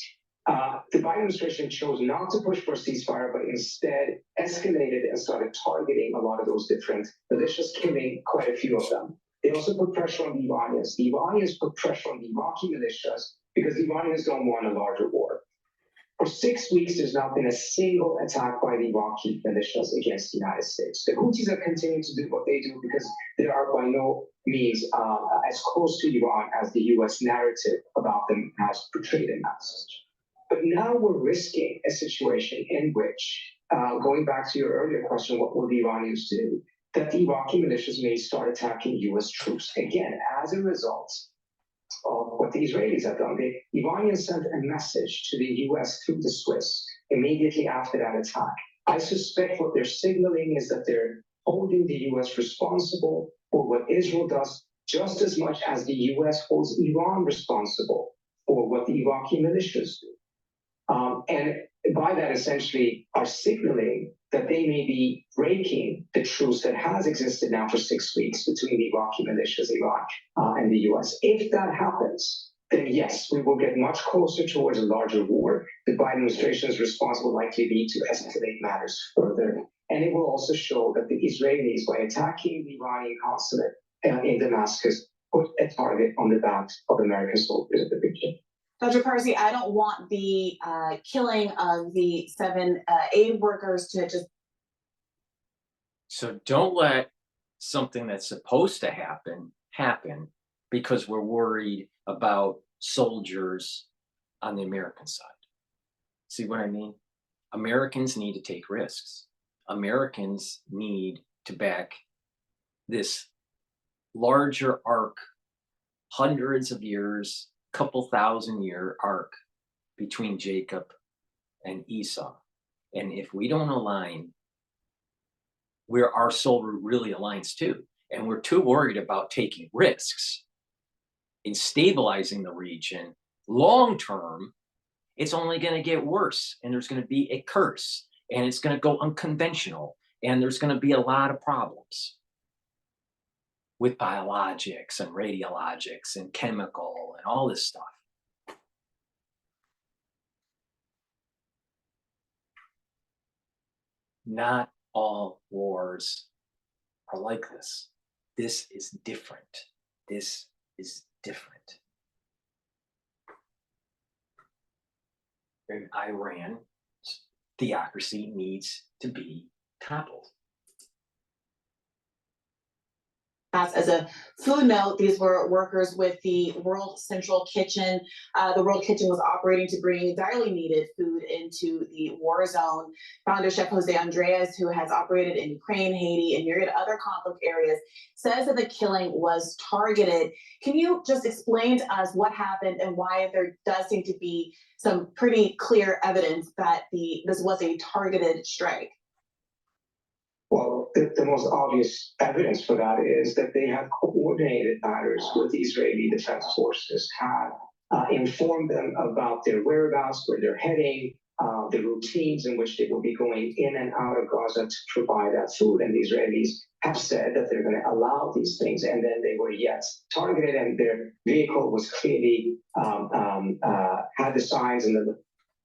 The Biden administration chose not to push for a ceasefire, but instead escalated and started targeting a lot of those different militias, killing quite a few of them. They also put pressure on the Iranians. The Iranians put pressure on the Iraqi militias because the Iranians don't want a larger war. For 6 weeks, there's not been a single attack by the Iraqi militias against the United States. The Houthis are continuing to do what they do because they are by no means as close to Iran as the U.S. narrative about them has portrayed in that sense. But now we're risking a situation in which, going back to your earlier question, what will the Iranians do? that the Iraqi militias may start attacking US troops. Again, as a result of what the Israelis have done. The Iranians sent a message to the US through the Swiss immediately after that attack. I suspect what they're signaling is that they're holding the US responsible for what Israel does just as much as the US holds Iran responsible for what the Iraqi militias do. And by that, essentially, are signaling that they may be breaking the truce that has existed now for 6 weeks between the Iraqi militias, Iraq, and the US. If that happens, then yes, we will get much closer towards a larger war. The Biden administration's response will likely be to escalate matters further. And it will also show that the Israelis, by attacking the Iranian consulate in Damascus, put a target on the backs of American soldiers at the beginning. Dr. Parsi, I don't want the killing of the 7 aid workers to just. So don't let something that's supposed to happen because we're worried about soldiers on the American side. See what I mean? Americans need to take risks. Americans need to back this larger arc, hundreds of years, couple thousand-year arc between Jacob and Esau. And if we don't align where our soul really aligns to, and we're too worried about taking risks in stabilizing the region, long term, it's only going to get worse. And there's going to be a curse, and it's going to go unconventional, and there's going to be a lot of problems with biologics and radiologics and chemical and all this stuff. Not all wars are like this. This is different. This is different. And Iran's theocracy needs to be toppled. As a food note, these were workers with the World Central Kitchen. The World Kitchen was operating to bring direly needed food into the war zone. Founder Chef Jose Andres, who has operated in Ukraine, Haiti, and myriad other conflict areas, says that the killing was targeted. Can you just explain to us what happened and why there does seem to be some pretty clear evidence that this was a targeted strike? Well, the most obvious evidence for that is that they have coordinated matters with the Israeli Defense Forces, have informed them about their whereabouts, where they're heading, the routines in which they will be going in and out of Gaza to provide that food. And the Israelis have said that they're going to allow these things. And then they were, yes, targeted, and their vehicle was clearly had the signs and the.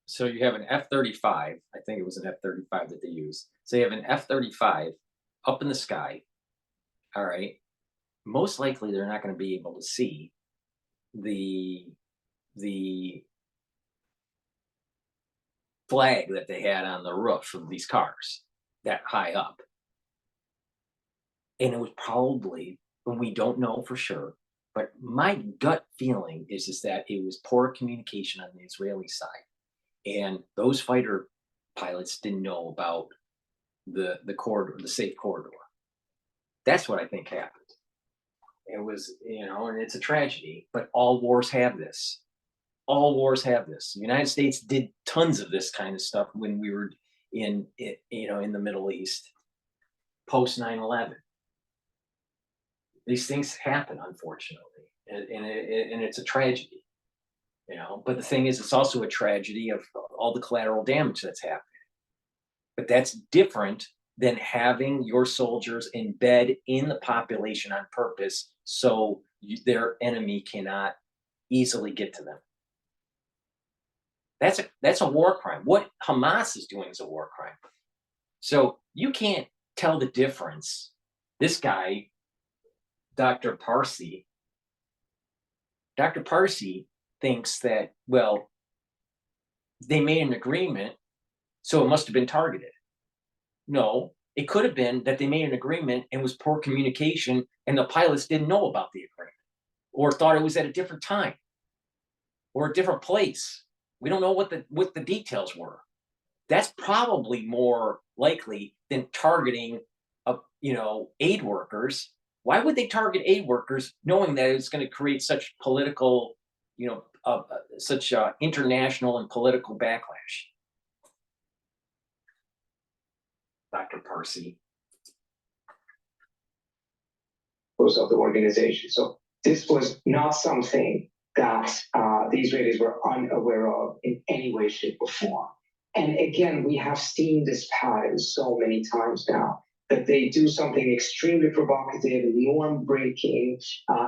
So you have an F-35, I think it was an F-35 that they used. So you have an F-35 up in the sky, all right? Most likely they're not going to be able to see the flag that they had on the roof of these cars that high up. And it was probably, and we don't know for sure, but my gut feeling is that it was poor communication on the Israeli side. And those fighter pilots didn't know about the corridor, the safe corridor. That's what I think happened. It was, and it's a tragedy, but all wars have this. All wars have this. The United States did tons of this kind of stuff when we were in the Middle East, post 9/11. These things happen, unfortunately, and it's a tragedy. But the thing is, it's also a tragedy of all the collateral damage that's happening. But that's different than having your soldiers embed in the population on purpose so their enemy cannot easily get to them. That's a war crime. What Hamas is doing is a war crime. So you can't tell the difference. This guy, Dr. Parsi thinks that, well, they made an agreement, so it must have been targeted. No, it could have been that they made an agreement and was poor communication and the pilots didn't know about the agreement or thought it was at a different time or a different place. We don't know what the details were. That's probably more likely than targeting aid workers. Why would they target aid workers knowing that it's going to create such political, such international and political backlash? Dr. Parsi. Of the organization. So this was not something that the Israelis were unaware of in any way, shape, or form. And again, we have seen this pattern so many times now, that they do something extremely provocative, norm-breaking.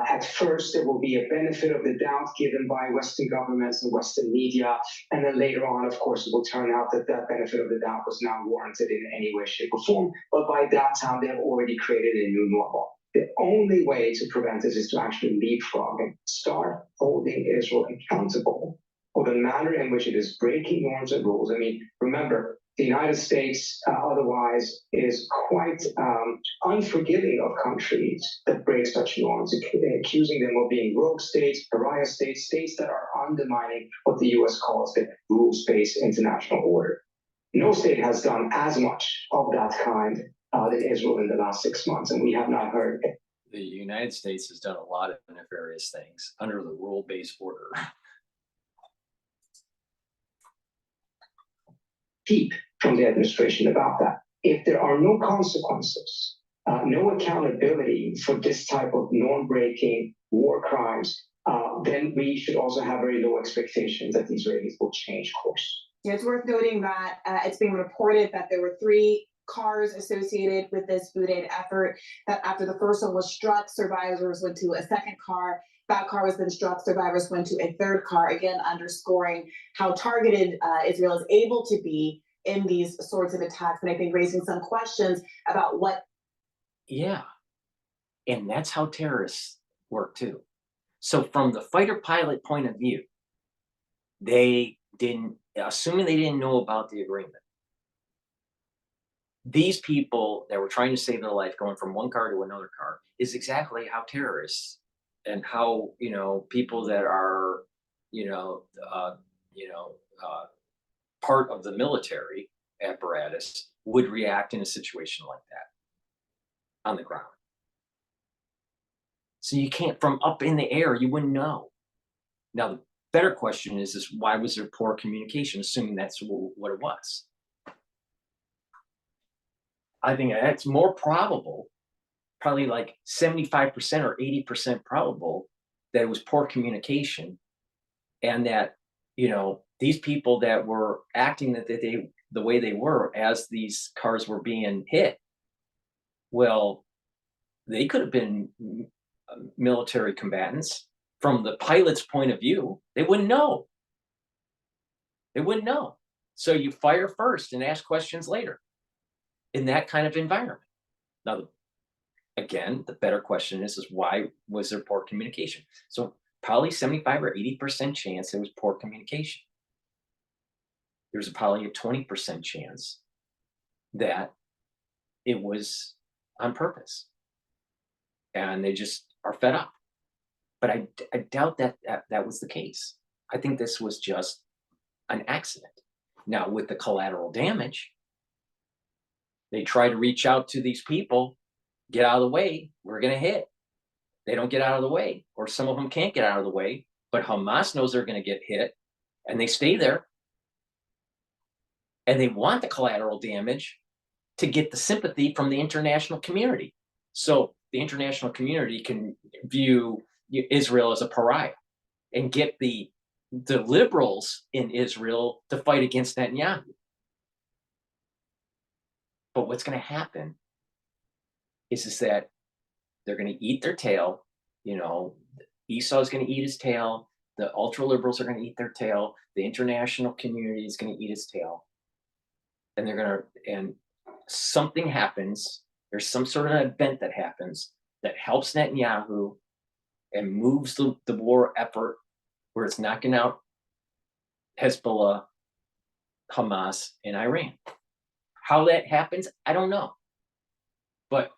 At first, there will be a benefit of the doubt given by Western governments and Western media. And then later on, of course, it will turn out that that benefit of the doubt was not warranted in any way, shape, or form. But by that time, they have already created a new normal. The only way to prevent this is to actually leapfrog and start holding Israel accountable for the manner in which it is breaking norms and rules. I mean, remember, the United States otherwise is quite unforgiving of countries that break such norms, accusing them of being rogue states, pariah states, states that are undermining what the US calls the rules-based international order. No state has done as much of that kind than Israel in the last 6 months, and we have not heard it. The United States has done a lot of nefarious things under the rule-based order. Deep from the administration about that. If there are no consequences, no accountability for this type of norm-breaking war crimes, then we should also have very low expectations that the Israelis will change course. Yeah, it's worth noting that it's being reported that there were 3 cars associated with this food aid effort, that after the first one was struck, survivors went to a second car. That car was then struck, survivors went to a third car, again underscoring how targeted Israel is able to be in these sorts of attacks, and I think raising some questions about what. Yeah, and that's how terrorists work too. So from the fighter pilot point of view, they didn't, assuming they didn't know about the agreement, these people that were trying to save their life going from one car to another car is exactly how terrorists and how people that are part of the military apparatus would react in a situation like that on the ground. So you can't, from up in the air, you wouldn't know. Now the better question is why was there poor communication, assuming that's what it was? I think that's more probable, probably like 75% or 80% probable, that it was poor communication, and that these people that were acting the way they were as these cars were being hit, well, they could have been military combatants. From the pilot's point of view, they wouldn't know. They wouldn't know. So you fire first and ask questions later in that kind of environment. Now, again, the better question is why was there poor communication? So probably 75 or 80% chance it was poor communication. There's probably a 20% chance that it was on purpose and they just are fed up. But I doubt that was the case. I think this was just an accident. Now, with the collateral damage, they try to reach out to these people, get out of the way, we're going to hit. They don't get out of the way, or some of them can't get out of the way, but Hamas knows they're going to get hit, and they stay there. And they want the collateral damage to get the sympathy from the international community. So the international community can view Israel as a pariah and get the liberals in Israel to fight against Netanyahu. But what's going to happen is that they're going to eat their tail. Esau is going to eat his tail. The ultra liberals are going to eat their tail. The international community is going to eat its tail. And and something happens. There's some sort of event that happens that helps Netanyahu and moves the war effort where it's knocking out Hezbollah, Hamas, and Iran. How that happens, I don't know. But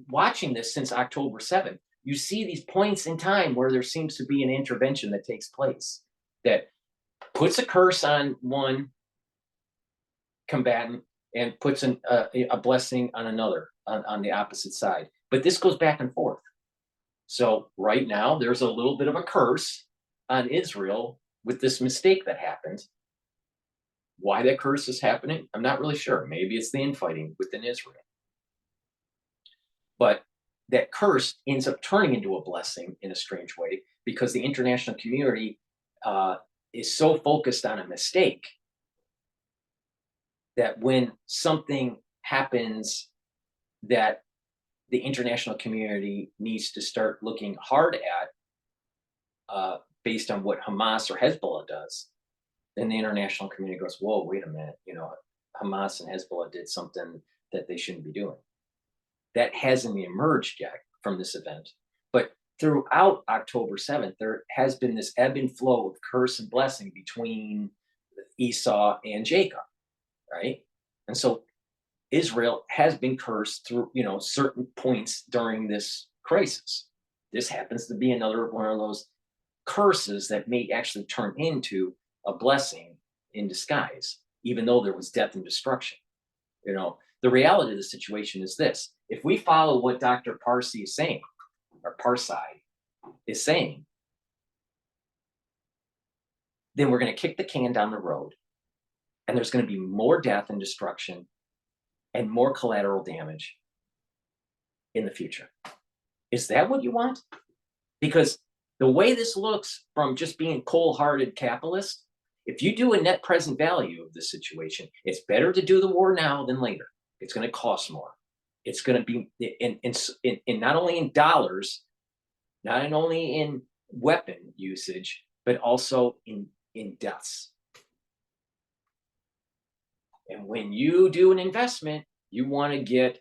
watching this since October 7th, you see these points in time where there seems to be an intervention that takes place that puts a curse on one combatant and puts a blessing on another on the opposite side. But this goes back and forth. So right now there's a little bit of a curse on Israel with this mistake that happened. Why that curse is happening, I'm not really sure. Maybe it's the infighting within Israel. But that curse ends up turning into a blessing in a strange way because the international community is so focused on a mistake that when something happens that the international community needs to start looking hard at based on what Hamas or Hezbollah does, then the international community goes, whoa, wait a minute, Hamas and Hezbollah did something that they shouldn't be doing. That hasn't emerged yet from this event. But throughout October 7th, there has been this ebb and flow of curse and blessing between Esau and Jacob, right? And so Israel has been cursed through, certain points during this crisis. This happens to be another one of those curses that may actually turn into a blessing in disguise, even though there was death and destruction. The reality of the situation is this: if we follow what Dr. Parsi is saying, or Parsai is saying, then we're going to kick the can down the road, and there's going to be more death and destruction and more collateral damage in the future. Is that what you want? Because the way this looks from just being cold-hearted capitalist, if you do a net present value of the situation, it's better to do the war now than later. It's going to cost more. It's going to be in not only in dollars, not only in weapon usage, but also in deaths. And when you do an investment, you want to get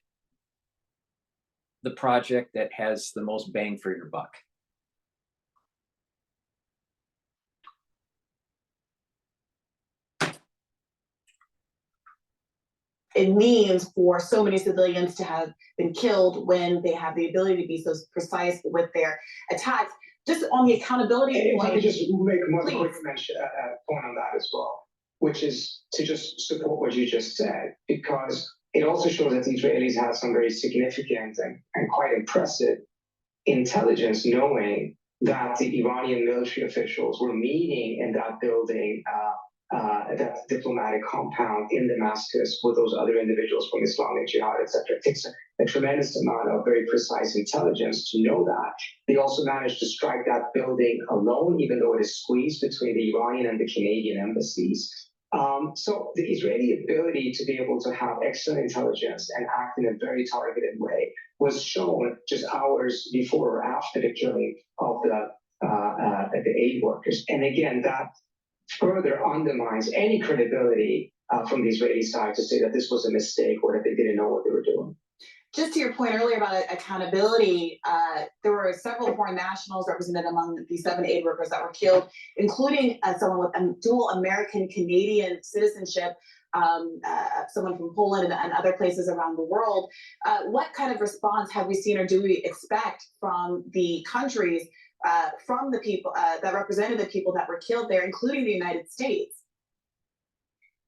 the project that has the most bang for your buck. It means for so many civilians to have been killed when they have the ability to be so precise with their attacks. Just on the accountability If I point, could just make one please. quick point on that as well, which is to just support what you just said, because it also shows that the Israelis have some very significant and quite impressive intelligence, knowing that the Iranian military officials were meeting in that building, that diplomatic compound in Damascus with those other individuals from Islamic Jihad, etc. It takes a tremendous amount of very precise intelligence to know that. They also managed to strike that building alone, even though it is squeezed between the Iranian and the Canadian embassies. So the Israeli ability to be able to have excellent intelligence and act in a very targeted way was shown just hours before or after the killing of the aid workers. And again, that further undermines any credibility from the Israeli side to say that this was a mistake or that they didn't know what they were doing. Just to your point earlier about accountability, there were several foreign nationals represented among the 7 aid workers that were killed, including someone with dual American-Canadian citizenship, someone from Poland and other places around the world. What kind of response have we seen, or do we expect from the countries, from the people that represented the people that were killed there, including the United States?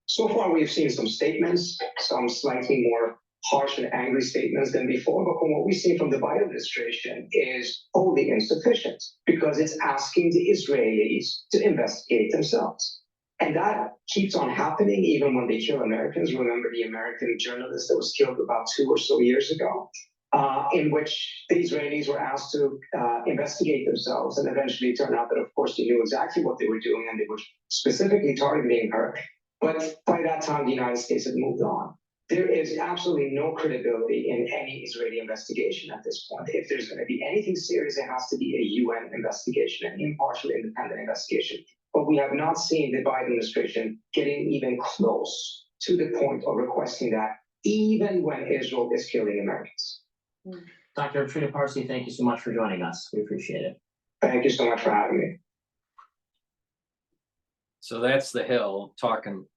So far, we've seen some statements, some slightly more harsh and angry statements than before, but from what we've seen from the Biden administration is wholly insufficient, because it's asking the Israelis to investigate themselves. And that keeps on happening even when they kill Americans. Remember the American journalist that was killed about 2 or so years ago, in which the Israelis were asked to investigate themselves, and eventually it turned out that, of course, they knew exactly what they were doing and they were specifically targeting her. But by that time, the United States had moved on. There is absolutely no credibility in any Israeli investigation at this point. If there's going to be anything serious, it has to be a UN investigation, an impartial, independent investigation. But we have not seen the Biden administration getting even close to the point of requesting that, even when Israel is killing Americans. Dr. Trina Parsi, thank you so much for joining us. We appreciate it. Thank you so much for having me. So that's the Hill talking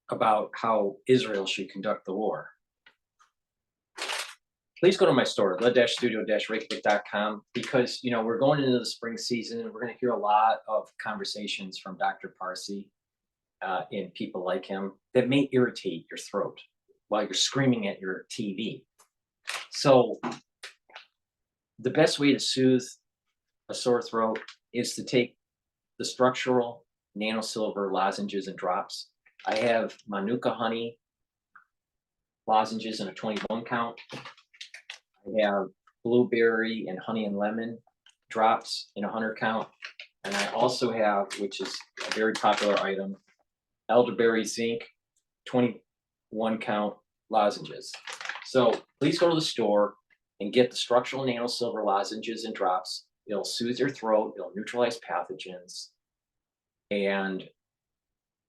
about how Israel should conduct the war. Please go to my store, the-studio-reykjavik.com, because we're going into the spring season and we're going to hear a lot of conversations from Dr. Parsi and people like him that may irritate your throat. while you're screaming at your TV. So the best way to soothe a sore throat is to take the structural nanosilver lozenges and drops. I have Manuka honey lozenges in a 21 count. I have blueberry and honey and lemon drops in a 100 count. And I also have, which is a very popular item, elderberry zinc 21 count lozenges. So please go to the store and get the structural nanosilver lozenges and drops. It'll soothe your throat, it'll neutralize pathogens, and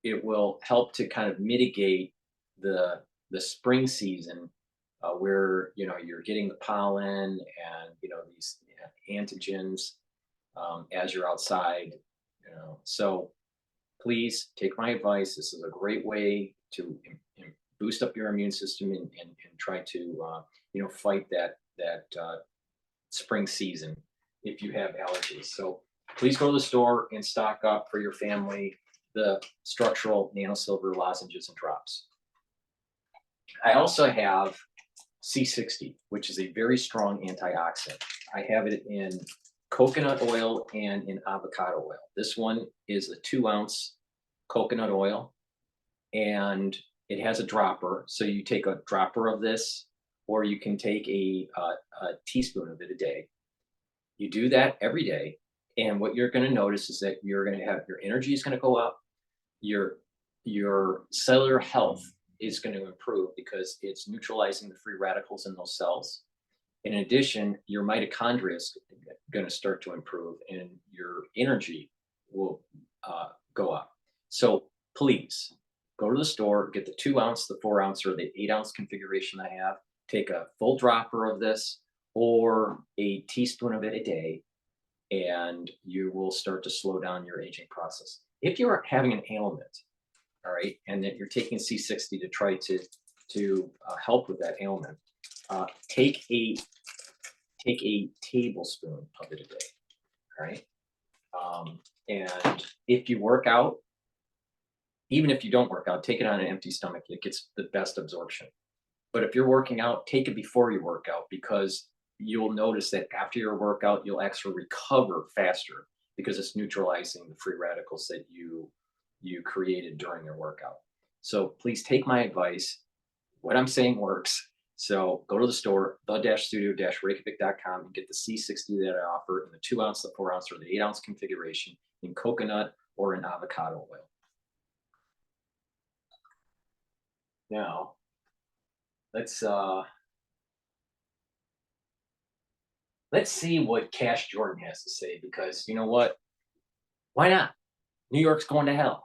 it will help to kind of mitigate the spring season where you're getting the pollen and these antigens as you're outside. So please take my advice. This is a great way to boost up your immune system and try to fight that spring season if you have allergies. So please go to the store and stock up for your family the structural nanosilver lozenges and drops. I also have C60, which is a very strong antioxidant. I have it in coconut oil and in avocado oil. This one is a 2-ounce coconut oil, and it has a dropper. So you take a dropper of this, or you can take a teaspoon of it a day. You do that every day, and what you're going to notice is that you're going to have your energy is going to go up, your cellular health is going to improve because it's neutralizing the free radicals in those cells. In addition, your mitochondria is going to start to improve, and your energy will go up. So please go to the store, get the 2-ounce, the 4-ounce, or the 8-ounce configuration I have. Take a full dropper of this or a teaspoon of it a day, and you will start to slow down your aging process. If you're having an ailment, all right, and that you're taking C60 to try to help with that ailment, take a tablespoon of it a day, all right? And if you work out, even if you don't work out, take it on an empty stomach. It gets the best absorption. But if you're working out, take it before you work out, because you'll notice that after your workout, you'll actually recover faster because it's neutralizing the free radicals that you created during your workout. So please take my advice. What I'm saying works. So go to the store, the-studio-reykjavik.com, and get the C60 that I offer in the 2-ounce, the 4-ounce, or the 8-ounce configuration in coconut or in avocado oil. Now, let's see what Cash Jordan has to say, because you know what? Why not? New York's going to hell.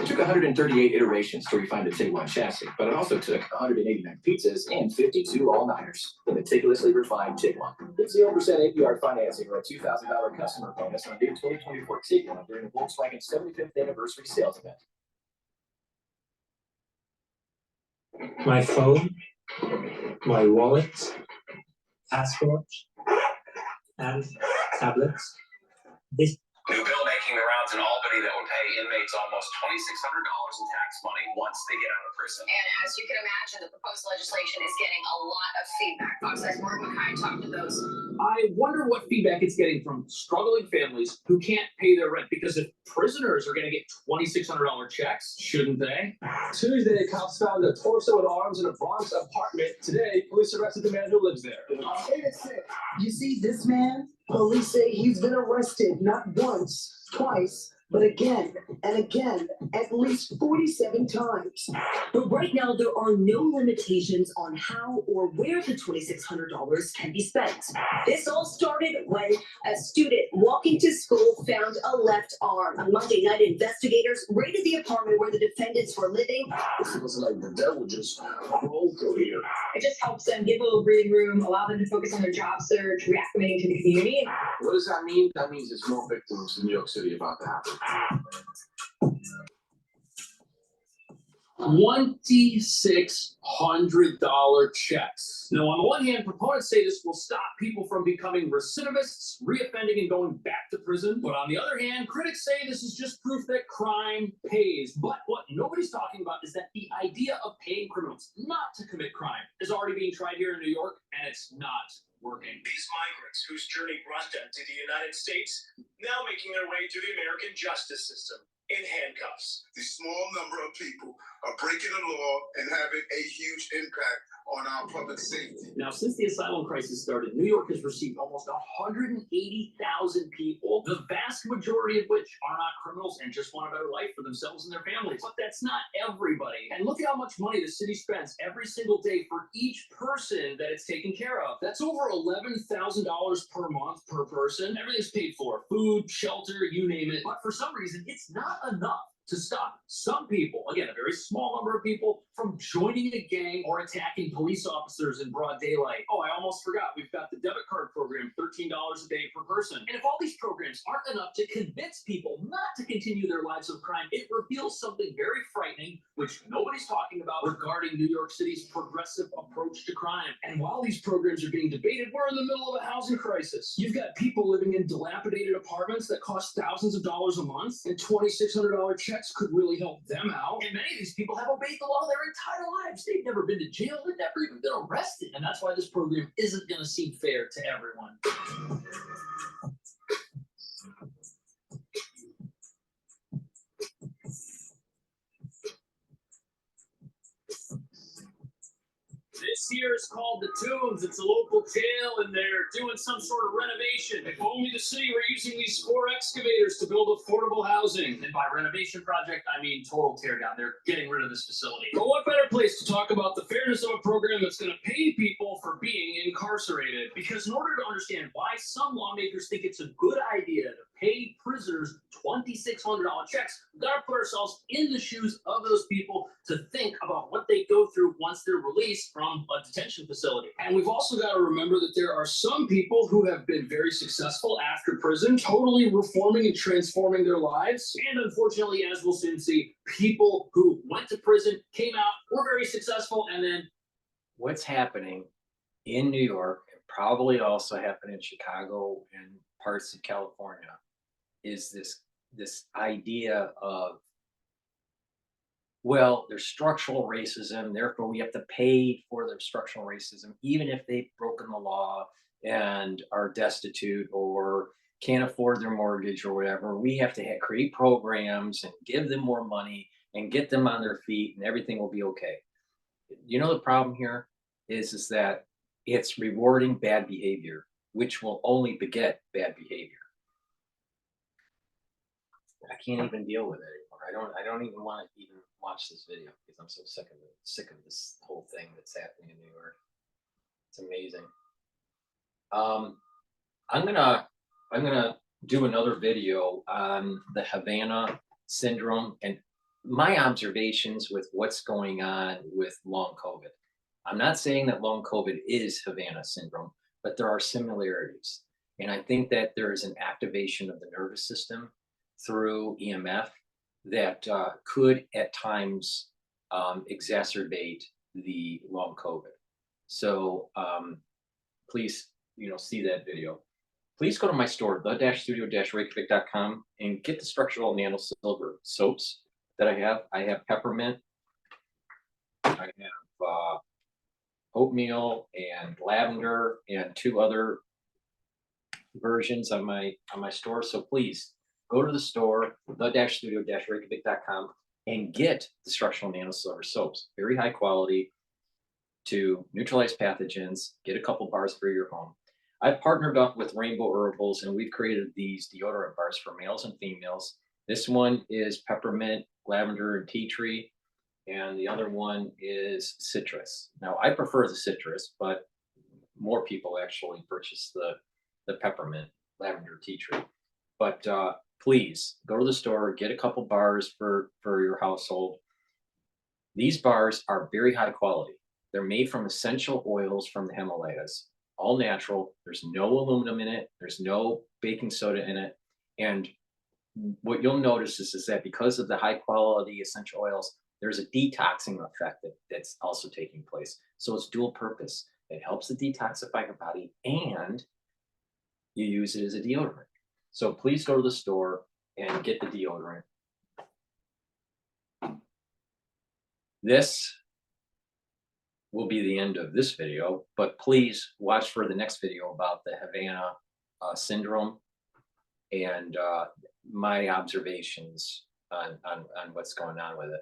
It took 138 iterations to refine the Tiguan chassis, but it also took 189 pizzas and 52 all-nighters. The meticulously refined Tiguan. Get 0% APR financing or a $2,000 customer bonus on new 2024 Tiguan during the Volkswagen 75th anniversary sales event. My phone, my wallet, passport, and tablets. This New bill making the rounds in Albany that would pay inmates almost $2,600 in tax money once they get out of prison. And as you can imagine, the proposed legislation is getting a lot of feedback. Fox 9's Mark Mackay talked to those. I wonder what feedback it's getting from struggling families who can't pay their rent, because if prisoners are going to get $2,600 checks, shouldn't they? Tuesday, cops found a torso and arms in a Bronx apartment. Today, police arrested the man who lives there. Innocent. You see this man? Police say he's been arrested not once, twice, but again and again, at least 47 times. But right now, there are no limitations on how or where the $2,600 can be spent. This all started when a student walking to school found a left arm. On Monday night, investigators raided the apartment where the defendants were living. It feels like the devil just broke over here. It just helps them give a little breathing room, allow them to focus on their job search, reacclimating to the community. What does that mean? That means there's more victims in New York City about to happen. $2,600 checks. Now, on the one hand, proponents say this will stop people from becoming recidivists, reoffending, and going back to prison. But on the other hand, critics say this is just proof that crime pays. But what nobody's talking about is that the idea of paying criminals not to commit crime is already being tried here in New York, and it's not working. These migrants whose journey brought them to the United States now making their way to the American justice system in handcuffs. The small number of people are breaking the law and having a huge impact on our public safety. Now, since the asylum crisis started, New York has received almost 180,000 people, the vast majority of which are not criminals and just want a better life for themselves and their families. But that's not everybody. And look at how much money the city spends every single day for each person that it's taken care of. That's over $11,000 per month per person. Everything's paid for: food, shelter, you name it. But for some reason, it's not enough to stop some people, again, a very small number of people, from joining a gang or attacking police officers in broad daylight. Oh, I almost forgot. We've got the debit card program, $13 a day per person. And if all these programs aren't enough to convince people not to continue their lives of crime, it reveals something very frightening, which nobody's talking about, regarding New York City's progressive approach to crime. And while these programs are being debated, we're in the middle of a housing crisis. You've got people living in dilapidated apartments that cost thousands of dollars a month, and $2,600 checks could really help them out. And many of these people have obeyed the law their entire lives. They've never been to jail. They've never even been arrested. And that's why this program isn't going to seem fair to everyone. This here is called the Tombs. It's a local jail, and they're doing some sort of renovation. If only the city were using these 4 excavators to build affordable housing. And by renovation project, I mean total teardown. They're getting rid of this facility. But what better place to talk about the fairness of a program that's going to pay people for being incarcerated? Because in order to understand why some lawmakers think it's a good idea to pay prisoners $2,600 checks, we've got to put ourselves in the shoes of those people to think about what they go through once they're released from a detention facility. And we've also got to remember that there are some people who have been very successful after prison, totally reforming and transforming their lives. And unfortunately, as we'll soon see, people who went to prison, came out, were very successful, and then what's happening in New York, and probably also happened in Chicago and parts of California, is this idea of, well, there's structural racism, therefore we have to pay for their structural racism, even if they've broken the law and are destitute or can't afford their mortgage or whatever. We have to create programs and give them more money and get them on their feet, and everything will be okay. You know, the problem here is that it's rewarding bad behavior, which will only beget bad behavior. I can't even deal with it anymore. I don't even want to even watch this video because I'm so sick of this whole thing that's happening in New York. It's amazing. I'm gonna do another video on the Havana syndrome and my observations with what's going on with long COVID. I'm not saying that long COVID is Havana syndrome, but there are similarities. And I think that there is an activation of the nervous system through EMF that could at times exacerbate the long COVID. So please, see that video. Please go to my store, the-studio-reykjavik.com, and get the structural nano silver soaps that I have. I have peppermint, I have oatmeal and lavender, and 2 other versions on my store. So please go to the store, the-studio-reykjavik.com, and get the structural nano silver soaps. Very high quality to neutralize pathogens. Get a couple bars for your home. I've partnered up with Rainbow Herbals, and we've created these deodorant bars for males and females. This one is peppermint, lavender, and tea tree, and the other one is citrus. Now, I prefer the citrus, but more people actually purchase the peppermint, lavender, tea tree. But please go to the store, get a couple bars for your household. These bars are very high quality. They're made from essential oils from the Himalayas, all natural. There's no aluminum in it. There's no baking soda in it. And what you'll notice is that because of the high quality essential oils, there's a detoxing effect that's also taking place. So it's dual purpose. It helps to detoxify your body and you use it as a deodorant. So please go to the store and get the deodorant. This will be the end of this video, but please watch for the next video about the Havana syndrome and my observations on what's going on with it.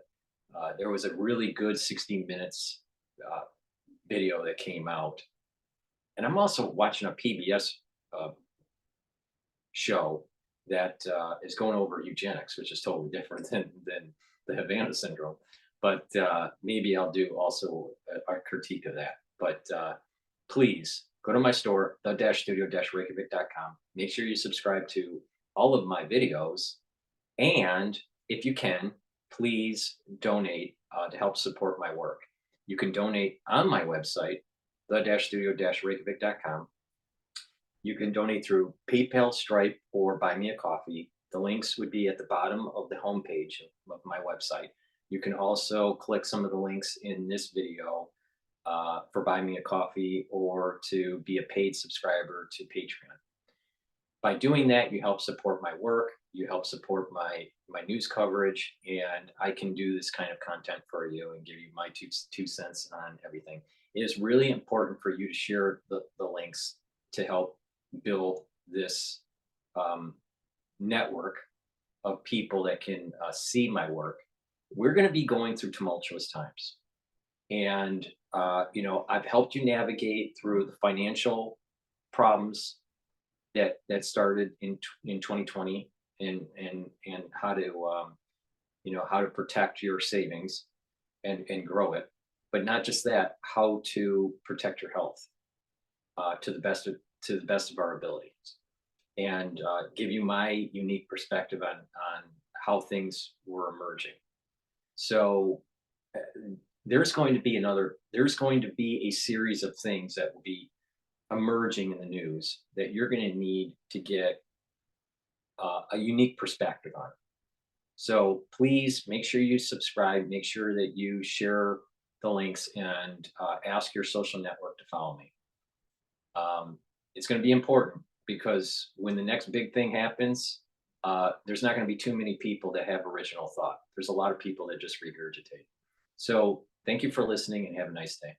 There was a really good 16 minutes video that came out. And I'm also watching a PBS show that is going over eugenics, which is totally different than the Havana syndrome. But maybe I'll do also a critique of that. But please go to my store, the-studio-reykjavik.com. Make sure you subscribe to all of my videos. And if you can, please donate to help support my work. You can donate on my website, the-studio-reykjavik.com. You can donate through PayPal, Stripe, or Buy Me a Coffee. The links would be at the bottom of the homepage of my website. You can also click some of the links in this video for Buy Me a Coffee or to be a paid subscriber to Patreon. By doing that, you help support my work, you help support my news coverage, and I can do this kind of content for you and give you my two cents on everything. It is really important for you to share the links to help build this network of people that can see my work. We're going to be going through tumultuous times. And, you know, I've helped you navigate through the financial problems that started in 2020 and how to, you know, how to protect your savings and grow it. But not just that, how to protect your health to the best of our abilities, and give you my unique perspective on how things were emerging. So there's going to be a series of things that will be emerging in the news that you're going to need to get a unique perspective on. So please make sure you subscribe, make sure that you share the links, and ask your social network to follow me. It's going to be important because when the next big thing happens, there's not going to be too many people that have original thought. There's a lot of people that just regurgitate. So thank you for listening and have a nice day.